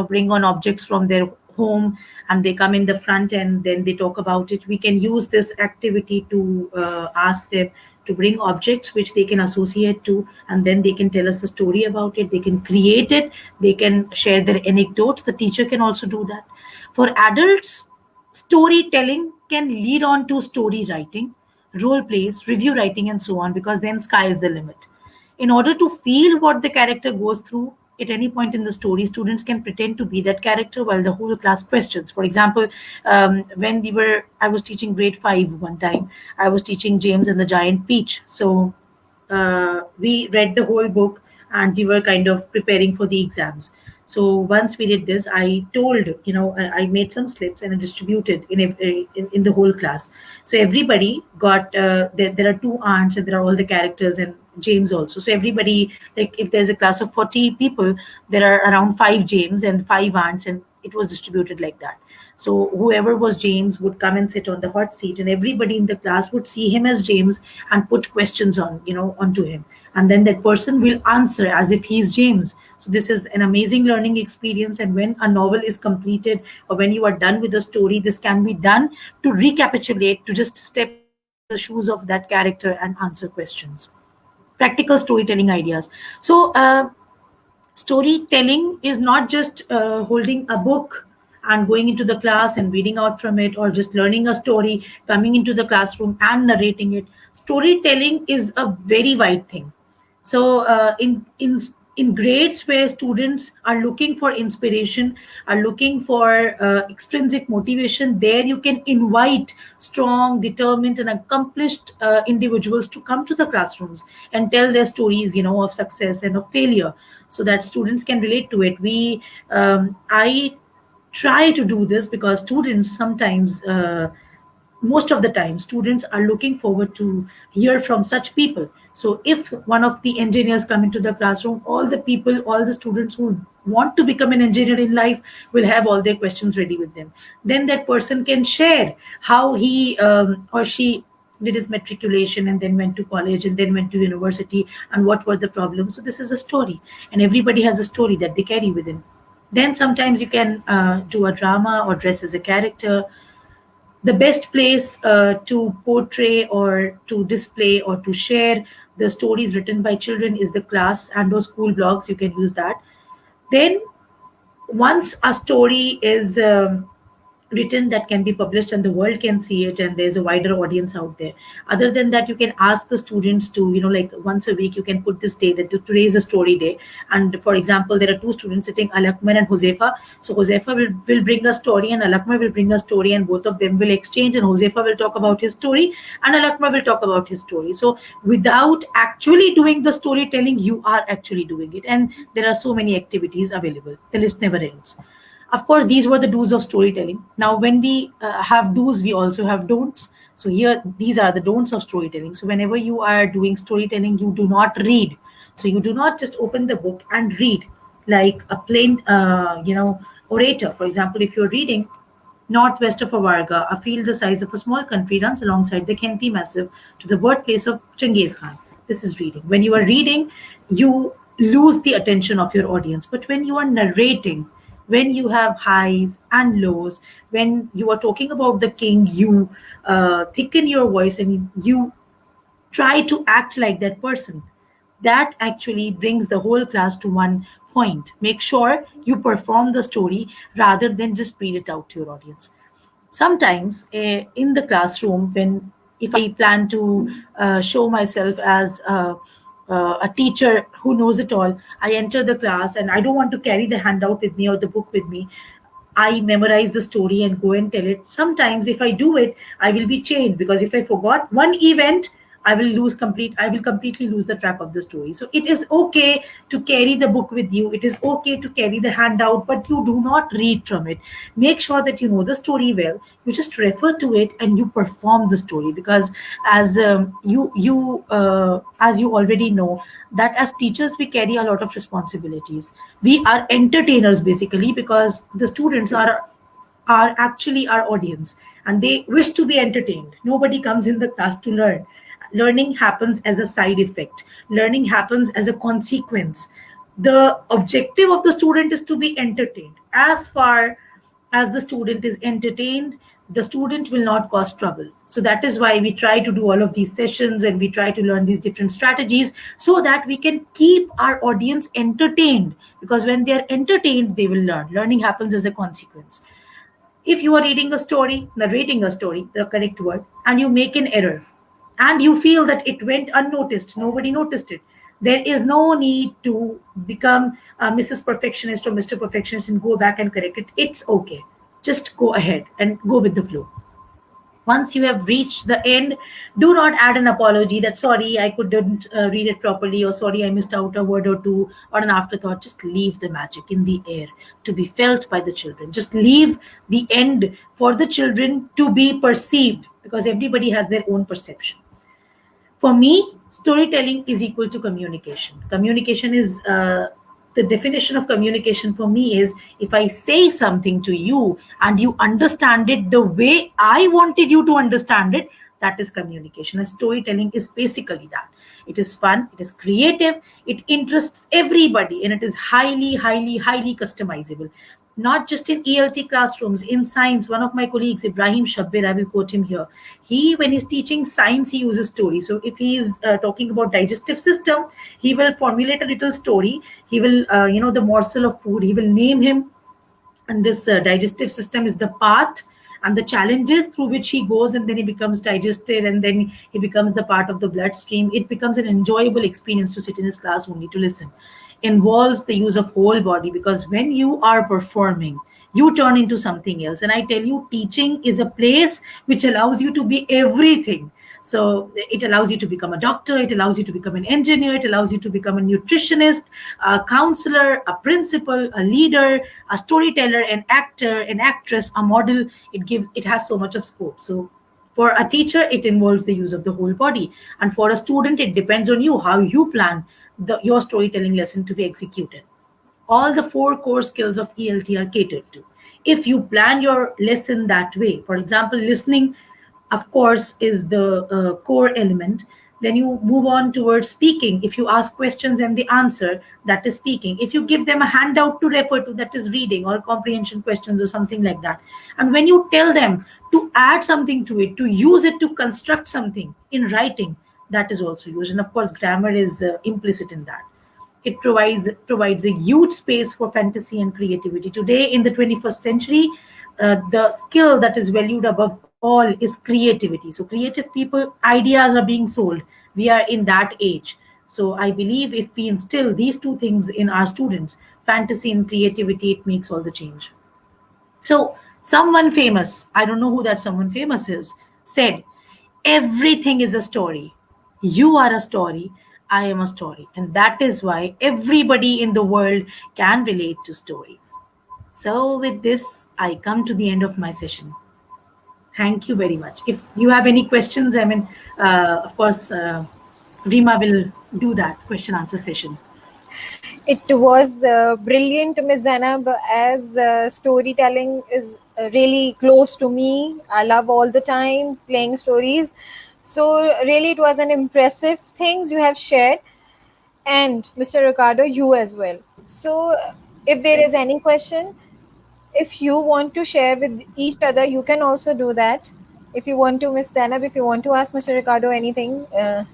bring on objects from their home, and they come in the front and then they talk about it, we can use this activity to ask them to bring objects which they can associate to, and then they can tell us a story about it. They can create it, they can share their anecdotes. The teacher can also do that. For adults, storytelling can lead on to story writing, role plays, review writing, and so on, because then sky is the limit. In order to feel what the character goes through at any point in the story, students can pretend to be that character while the whole class questions. For example, I was teaching grade 5 one time. I was teaching James and the Giant Peach. So we read the whole book, and we were kind of preparing for the exams. So once we did this, I told, I made some slips and I distributed in the whole class. So everybody got, there are two aunts and there are all the characters and James also. So everybody, like if there's a class of 40 people, there are around 5 James and 5 aunts, and it was distributed like that. So whoever was James would come and sit on the hot seat, and everybody in the class would see him as James and put questions onto him, and then that person will answer as if he's James. So this is an amazing learning experience. And when a novel is completed, or when you are done with the story, this can be done to recapitulate, to just step into the shoes of that character and answer questions. Practical storytelling ideas. So storytelling is not just holding a book and going into the class and reading out from it, or just learning a story, coming into the classroom and narrating it. Storytelling is a very wide thing. So in grades where students are looking for inspiration, are looking for extrinsic motivation, there you can invite strong, determined, and accomplished individuals to come to the classrooms and tell their stories, of success and of failure, so that students can relate to it. I try to do this because students sometimes, most of the time, students are looking forward to hear from such people. So if one of the engineers come into the classroom, all the students who want to become an engineer in life will have all their questions ready with them. Then that person can share how he or she did his matriculation and then went to college and then went to university, and what were the problems. So this is a story, and everybody has a story that they carry within. Then sometimes you can do a drama or dress as a character. The best place to portray or to display or to share the stories written by children is the class and or school blogs. You can use that. Then once a story is written, that can be published and the world can see it, and there's a wider audience out there. Other than that, you can ask the students to, like once a week you can put this day that today is a story day. And for example, there are two students sitting, Alakman and Josefa. So Josefa will bring a story and Alakma will bring a story, and both of them will exchange, and Josefa will talk about his story and Alakma will talk about his story. So without actually doing the storytelling, you are actually doing it. And there are so many activities available, the list never ends. Of course, these were the do's of storytelling. Now when we have do's, we also have don'ts. So here, these are the don'ts of storytelling. So whenever you are doing storytelling, you do not read. So you do not just open the book and read like a plain orator. For example, if you're reading, northwest of Avarga, a field the size of a small country runs alongside the Khenti Massif to the birthplace of Genghis Khan. This is reading. When you are reading, you lose the attention of your audience. But when you are narrating, when you have highs and lows, when you are talking about the king, you thicken your voice and you try to act like that person. That actually brings the whole class to one point. Make sure you perform the story rather than just read it out to your audience. Sometimes in the classroom, when if I plan to show myself as a teacher who knows it all, I enter the class and I don't want to carry the handout with me or the book with me. I memorize the story and go and tell it. Sometimes, if I do it, I will be chained, because if I forgot one event, I will completely lose the track of the story. So it is okay to carry the book with you. It is okay to carry the handout, but you do not read from it. Make sure that you know the story well. You just refer to it and you perform the story, because as you already know, that as teachers we carry a lot of responsibilities. We are entertainers basically, because the students are actually our audience and they wish to be entertained. Nobody comes in the class to learn. Learning happens as a side effect, learning happens as a consequence. The objective of the student is to be entertained. As far as the student is entertained, the student will not cause trouble. So that is why we try to do all of these sessions and we try to learn these different strategies, so that we can keep our audience entertained, because when they are entertained they will learn. Learning happens as a consequence. If you are reading a story, narrating a story, the correct word, and you make an error and you feel that it went unnoticed, nobody noticed it, there is no need to become Mrs. Perfectionist or Mr. Perfectionist and go back and correct it. It's okay. Just go ahead and go with the flow. Once you have reached the end, do not add an apology that sorry I couldn't read it properly, or sorry I missed out a word or two, or an afterthought. Just leave the magic in the air to be felt by the children. Just leave the end for the children to be perceived, because everybody has their own perception. For me, storytelling is equal to communication. Communication is the definition of communication for me is, if I say something to you and you understand it the way I wanted you to understand it, that is communication. And storytelling is basically that. It is fun, it is creative, it interests everybody, and it is highly, highly, highly customizable. Not just in ELT classrooms, in science. One of my colleagues, Ibrahim Shabbir, I will quote him here. He, when he's teaching science, he uses story. So if he is talking about digestive system, he will formulate a little story. He will, the morsel of food, he will name him, and this digestive system is the path and the challenges through which he goes, and then he becomes digested, and then he becomes the part of the bloodstream. It becomes an enjoyable experience to sit in his class only to listen. Involves the use of whole body, because when you are performing, you turn into something else. And I tell you, teaching is a place which allows you to be everything. So it allows you to become a doctor, it allows you to become an engineer, it allows you to become a nutritionist, a counselor, a principal, a leader, a storyteller, an actor, an actress, a model. It has so much of scope. So for a teacher, it involves the use of the whole body. And for a student, it depends on you, how you plan your storytelling lesson to be executed. All the four core skills of ELT are catered to. If you plan your lesson that way, for example, listening, of course, is the core element. Then you move on towards speaking. If you ask questions and they answer, that is speaking. If you give them a handout to refer to, that is reading, or comprehension questions or something like that. And when you tell them to add something to it, to use it to construct something in writing, that is also used. And of course, grammar is implicit in that. It provides a huge space for fantasy and creativity. Today, in the 21st century, the skill that is valued above all is creativity. So creative people, ideas are being sold. We are in that age. So I believe if we instill these two things in our students, fantasy and creativity, it makes all the change. So someone famous, I don't know who that someone famous is, said, everything is a story. You are a story. I am a story. And that is why everybody in the world can relate to stories. So with this, I come to the end of my session. Thank you very much. If you have any questions, of course, Rima will do that question answer session. It was brilliant, Ms. Zainab, as storytelling is really close to me. I love all the time playing stories. So really it was an impressive things you have shared, and Mr. Ricardo, you as well. So if there is any question, if you want to share with each other, you can also do that. If you want to, Miss Zainab, if you want to ask Mr. Ricardo anything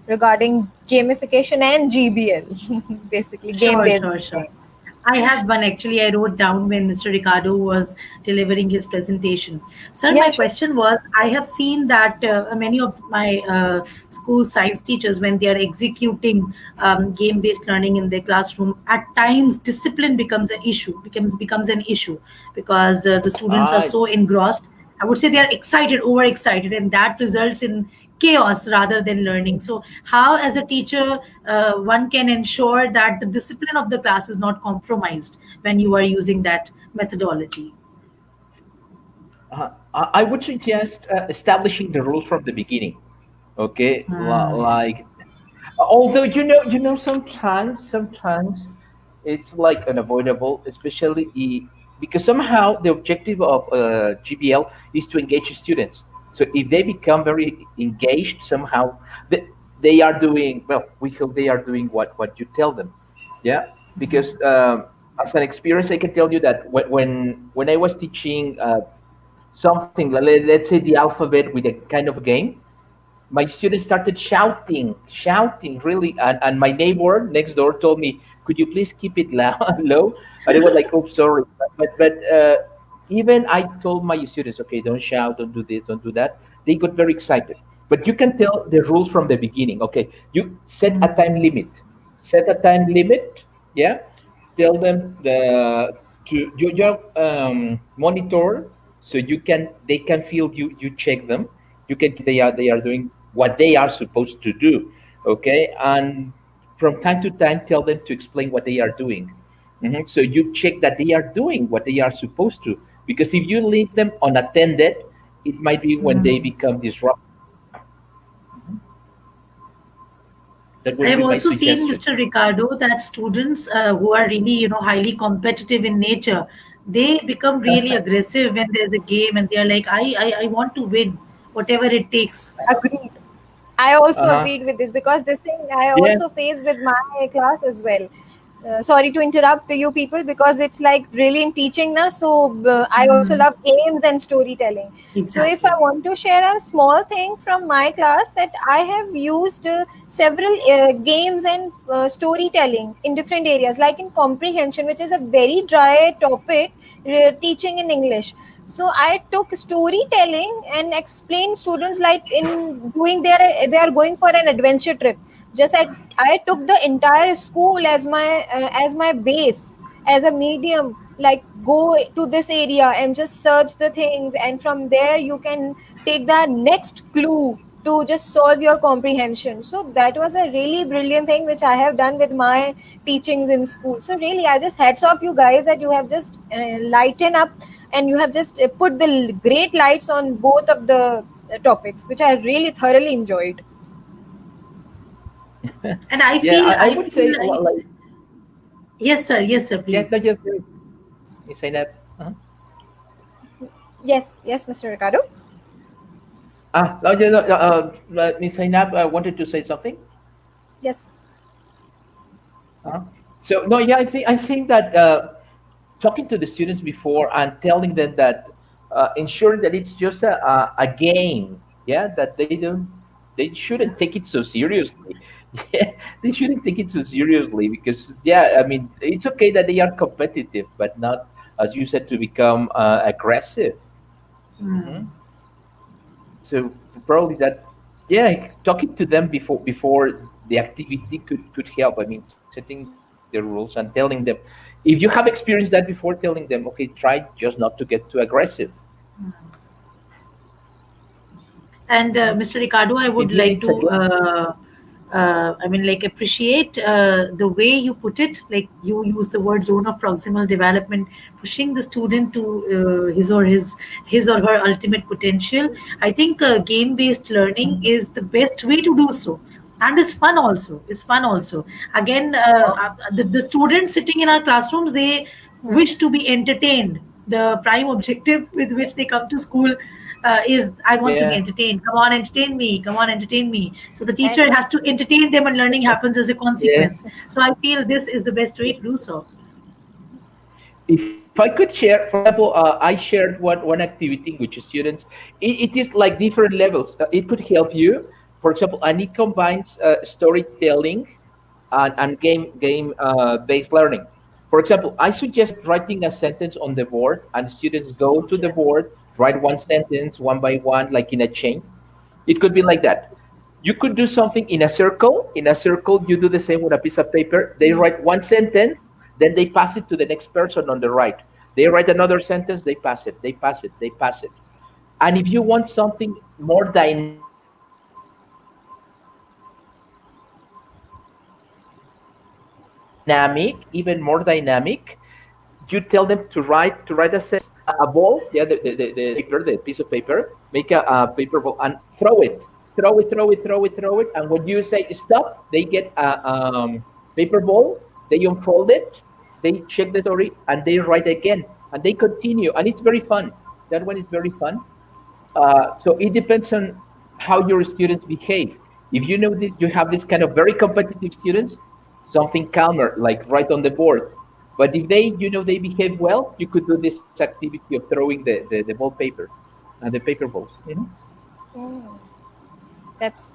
regarding gamification and GBL, basically game Sure, based sure, sure. learning. I have one actually. I wrote down when Mr. Ricardo was delivering his presentation. Sir, my Yeah, sure. question was, I have seen that many of my school science teachers, when they are executing game-based learning in their classroom, at times discipline becomes an issue, becomes an issue because the students are Ah, so engrossed. I would say they are excited, overexcited, and that results in chaos rather than learning. So, how, as a teacher, one can ensure that the discipline of the class is not compromised when you are using that methodology? I would suggest establishing the rules from the beginning. Okay, like although sometimes it's like unavoidable, especially because somehow the objective of GBL is to engage students. So if they become very engaged somehow, they are doing well. We hope they are doing what you tell them. Yeah, because as an experience, I can tell you that when I was teaching something, let's say the alphabet with a kind of game, my students started shouting really, and my neighbor next door told me, "Could you please keep it loud, low?" And I was like, "Oh, sorry," but even I told my students, "Okay, don't shout, don't do this, don't do that." They got very excited. But you can tell the rules from the beginning. Okay, you set a time limit. Set a time limit. Yeah, tell them you monitor so they can feel you check them, you can they are doing what they are supposed to do. Okay, and from time to time tell them to explain what they are doing. So you check that they are doing what they are supposed to, because if you leave them unattended, it might be when they become disruptive. Mhm. That I would have be my also seen, suggestion. Mr. Ricardo, that students who are really, highly competitive in nature, they become really aggressive when there's a game and they're like, I want to win, whatever it takes. Agreed. I also Uh-huh. agreed with this because this thing I Yeah. also face with my class as well. Sorry to interrupt you people because it's like really in teaching now. So I also Hmm. love games and storytelling. So if I Exactly. want to share a small thing from my class, that I have used several games and storytelling in different areas, like in comprehension, which is a very dry topic, teaching in English. So I took storytelling and explained students like in doing their, they are going for an adventure trip. Just I took the entire school as my base, as a medium, like go to this area and just search the things, and from there you can take the next clue to just solve your comprehension. So that was a really brilliant thing which I have done with my teachings in school. So really I just hats off you guys that you have just lighten up, and you have just put the great lights on both of the topics, which I really thoroughly enjoyed. And I Yeah, feel, I I would feel say like, yes, sir, yeah, please. not just you say that. Uh-huh. Yes, yes, Mr. Ricardo. No, yeah, no, Miss Zainab wanted to say something. Yes. Uh, so no, yeah, I think that talking to the students before and telling them that ensuring that it's just a game, yeah, that they shouldn't take it so seriously. Yeah, they shouldn't take it so seriously because yeah, I mean it's okay that they are competitive, but not, as you said, to become aggressive. Hmm. So probably that, yeah, talking to them before the activity could help. I mean, setting the rules and telling them, if you have experienced that before, telling them, okay, try just not to get too aggressive. And Mhm. Mr. Ricardo, I If would you need like to to, get, like, appreciate the way you put it. Like, you use the word zone of proximal development, pushing the student to his or her ultimate potential. I think game-based learning is the best way to do so, and it's fun also. It's fun also. Again, the students sitting in our classrooms, they Hmm. wish to be entertained. The prime objective with which they come to school, is I want to be Yeah. entertained. Come on, entertain me. Come on, entertain me. So the And teacher has to entertain them, and learning happens as a Yeah. consequence. So I feel this is the best way to do so. If I could share, for example, I shared one activity with students. It is like different levels. It could help you, for example, and it combines storytelling and game based learning. For example, I suggest writing a sentence on the board, and students go to the Okay. board, write one sentence one by one, like in a chain. It could be like that. You could do something in a circle. In a circle, you do the same with a piece of paper. They write one sentence, then they pass it to the next person on the right. They write another sentence, they pass it, they pass it, they pass it. And if you want something more dynamic, even more dynamic, you tell them to write a sentence, a ball, yeah, the piece of paper, make a paper ball and throw it, and when you say stop, they get a paper ball, they unfold it, they check the story, and they write again, and they continue, and it's very fun. That one is very fun. So it depends on how your students behave. If you know that you have this kind of very competitive students, something calmer, like right on the board. But if they behave well, you could do this activity of throwing the ball paper, the paper balls. mm, that's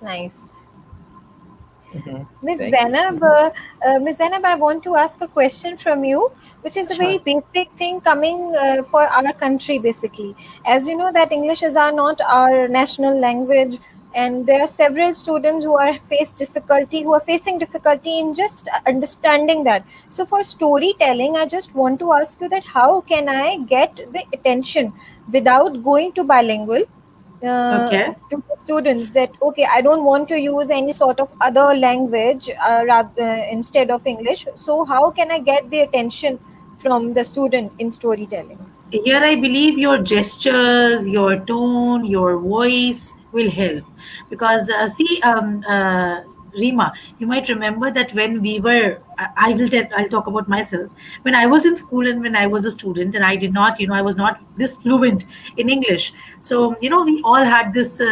nice. Hmm. Miss Thank you. Zainab, Miss Zainab, I want to ask a question from you, which is a very Sure. basic thing coming for our country, basically. As you know, that English is not our national language, and there are several students who are facing difficulty in just understanding that. So, for storytelling, I just want to ask you that how can I get the attention without going to bilingual? Okay. To the students that okay, I don't want to use any sort of other language instead of English, so how can I get the attention from the student in storytelling? Here, I believe your gestures, your tone, your voice will help. Because, see, Rima, you might remember that when we were, I'll talk about myself. When I was in school and when I was a student, and I did not, I was not this fluent in English. So, we all had this,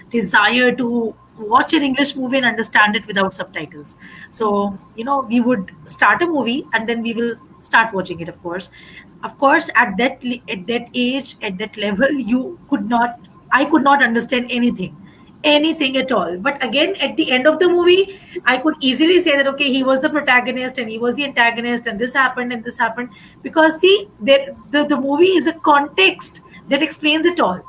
desire to watch an English movie and understand it without subtitles. So, we would start a movie and then we will start watching it, of course. Of course, at that age, at that level, I could not understand anything at all. But again, at the end of the movie, I could easily say that okay, he was the protagonist and he was the antagonist, and this happened. Because see, the movie is a context that explains it all.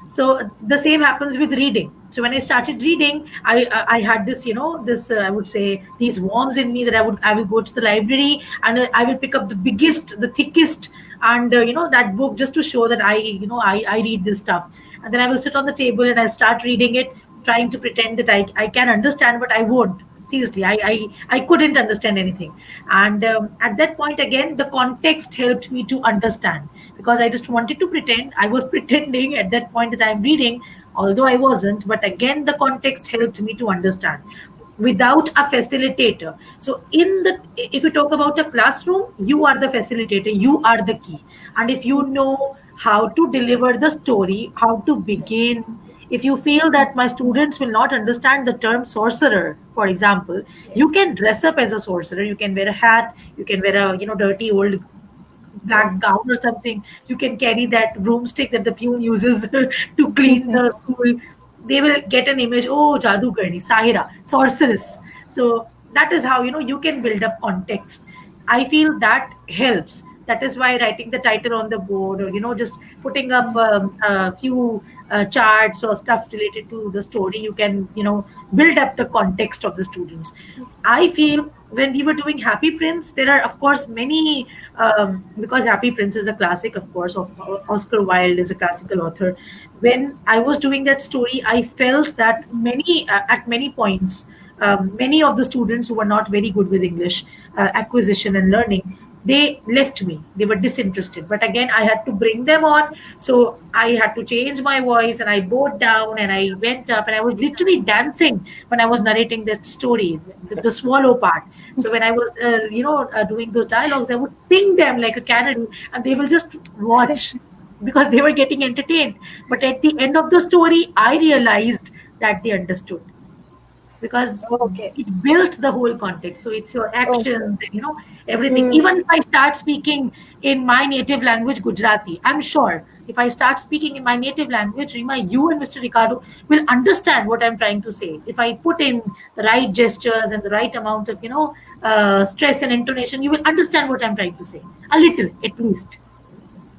So the same happens with reading. So when I started reading, I had this, this I would say these worms in me that I will go to the library and I will pick up the biggest, the thickest, and that book, just to show that I read this stuff. And then I will sit on the table and I'll start reading it, trying to pretend that I can understand, but I won't. Seriously, I couldn't understand anything. And at that point, again, the context helped me to understand, because I just wanted to pretend. I was pretending at that point that I'm reading, although I wasn't. But again, the context helped me to understand without a facilitator. So if you talk about a classroom, you are the facilitator, you are the key. And if you know how to deliver the story, how to begin, if you feel that my students will not understand the term sorcerer, for example, you can dress up as a sorcerer. You can wear a hat, you can wear a dirty old black gown or something. You can carry that broomstick that the peon uses to clean the school. They will get an image. Oh, Jadugarni, Sahira, sorceress. So that is how you can build up context. I feel that helps. That is why writing the title on the board, or just putting up a few charts or stuff related to the story, you can build up the context of the students. I feel when we were doing Happy Prince, there are of course many, because Happy Prince is a classic, of course, of Oscar Wilde is a classical author. When I was doing that story, I felt that at many points, many of the students who were not very good with English acquisition and learning, they left me. They were disinterested. But again, I had to bring them on. So I had to change my voice, and I bowed down and I went up and I was literally dancing when I was narrating that story, the swallow part. So when I was, doing those dialogues, I would sing them like a canary, and they will just watch. because they were getting entertained. But at the end of the story, I realized that they understood, because Okay. it built the whole context. So it's your Okay. actions and everything. Hmm. Even if I start speaking in my native language, Gujarati, I'm sure if I start speaking in my native language, Rima, you and Mr. Ricardo will understand what I'm trying to say. If I put in the right gestures and the right amount of stress and intonation, you will understand what I'm trying to say, a little at least.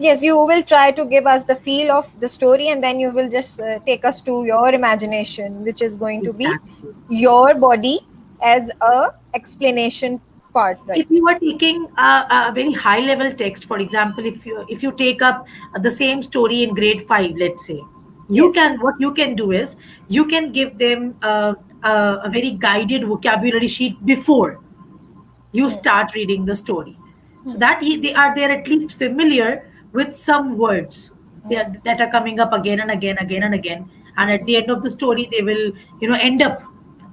Yes, you will try to give us the feel of the story, and then you will just take us to your imagination, which is going to be Exactly. your body as a explanation part, right? If you are taking a very high level text, for example, if you take up the same story in grade 5, let's say, you Yes. can what you can do is you can give them a very guided vocabulary sheet before you Hmm. start reading the story, so Hmm. that they are there at least familiar with some words Hmm. that are coming up again and again, again and again, and at the end of the story they will end up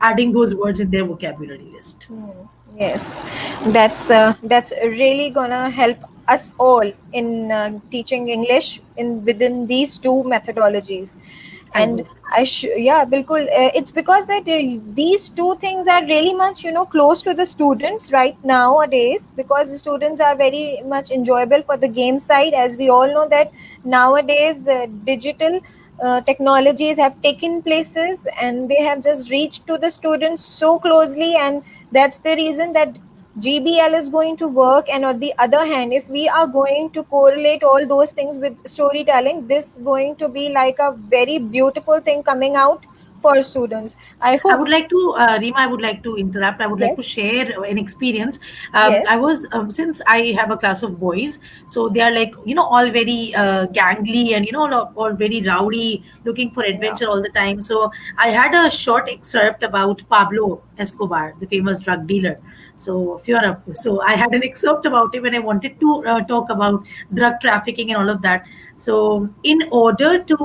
adding those words in their vocabulary list. Hmm. Yes, that's really gonna help us all in teaching English in within these two methodologies. I And hope. yeah, bilkul, it's because that these two things are really much close to the students right nowadays, because the students are very much enjoyable for the game side, as we all know that nowadays digital technologies have taken places and they have just reached to the students so closely, and that's the reason that GBL is going to work. And on the other hand, if we are going to correlate all those things with storytelling, this is going to be like a very beautiful thing coming out for students. I I hope. would like to, Rima, I would like to interrupt. I would like to Yes. share an experience. Yes. I was, since I have a class of boys, so they are like, all very gangly and, all very rowdy, looking for Yeah. adventure all the time. So I had a short excerpt about Pablo Escobar, the famous drug dealer. So if you're up, so I had an excerpt about him and I wanted to talk about drug trafficking and all of that. So in order to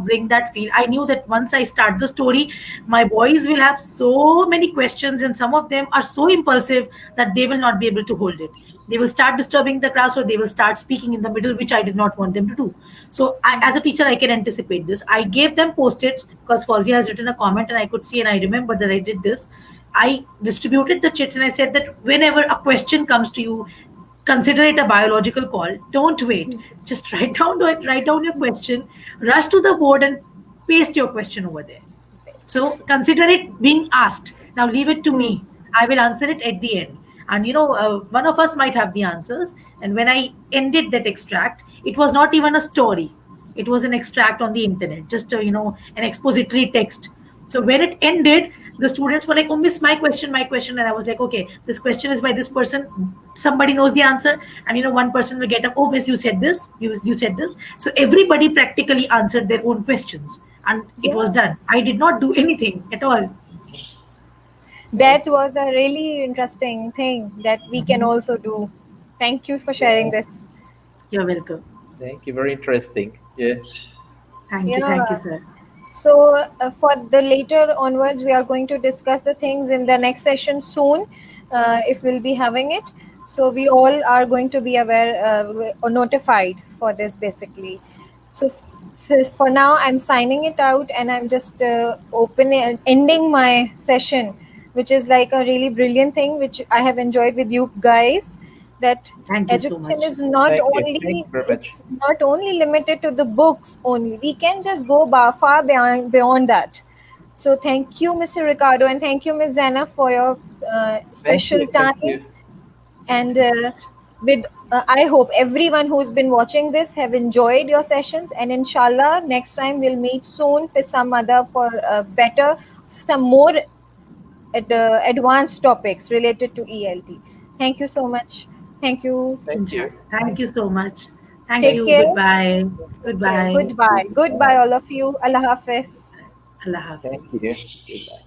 bring that feel, I knew that once I start the story, my boys will have so many questions, and some of them are so impulsive that they will not be able to hold it. They will start disturbing the class, or they will start speaking in the middle, which I did not want them to do. So as a teacher, I can anticipate this. I gave them post-its because Fauziya has written a comment and I could see and I remember that I did this. I distributed the chits and I said that whenever a question comes to you, consider it a biological call. Don't wait. Just write down your question, rush to the board and paste your question over there. So consider it being asked. Now leave it to Hmm. me. I will answer it at the end. And one of us might have the answers. And when I ended that extract, it was not even a story. It was an extract on the internet, just an expository text. So when it ended, the students were like, "Oh, miss, my question," and I was like, "Okay, this question is by this person. Somebody knows the answer." And one person will get up, "Oh, miss, you said this. You said this." So everybody practically answered their own questions, and it was Yeah. done. I did not do anything at all. That was a really interesting thing that we can Mhm. also do. Thank you for sharing Yeah. this. You're welcome. Thank you. Very interesting. Yeah. Thank you, Yeah. sir. So, for the later onwards, we are going to discuss the things in the next session soon, if we'll be having it. So, we all are going to be aware or notified for this basically. So, for now, I'm signing it out and I'm just opening, ending my session, which is like a really brilliant thing, which I have enjoyed with you guys. That Thank you so education much. is not Thank you. Thank only, you very much. it's not only limited to the books only, we can just go far beyond that. So thank you, Mr. Ricardo, and thank you, Ms. Zana, for your Thank special you. Thank time. you. Thank you And so much. with I hope everyone who's been watching this have enjoyed your sessions, and inshallah next time we'll meet soon for some other, for better, some more advanced topics related to ELT. Thank you so much. Thank you. Thank you. Inshallah. Thank you so much. Thank Take Thank you. you. care. Goodbye. Take care. Goodbye. Thank you. Goodbye. Goodbye, Bye. all of you. Allah Hafiz. Allah Thank Hafiz. you. Goodbye.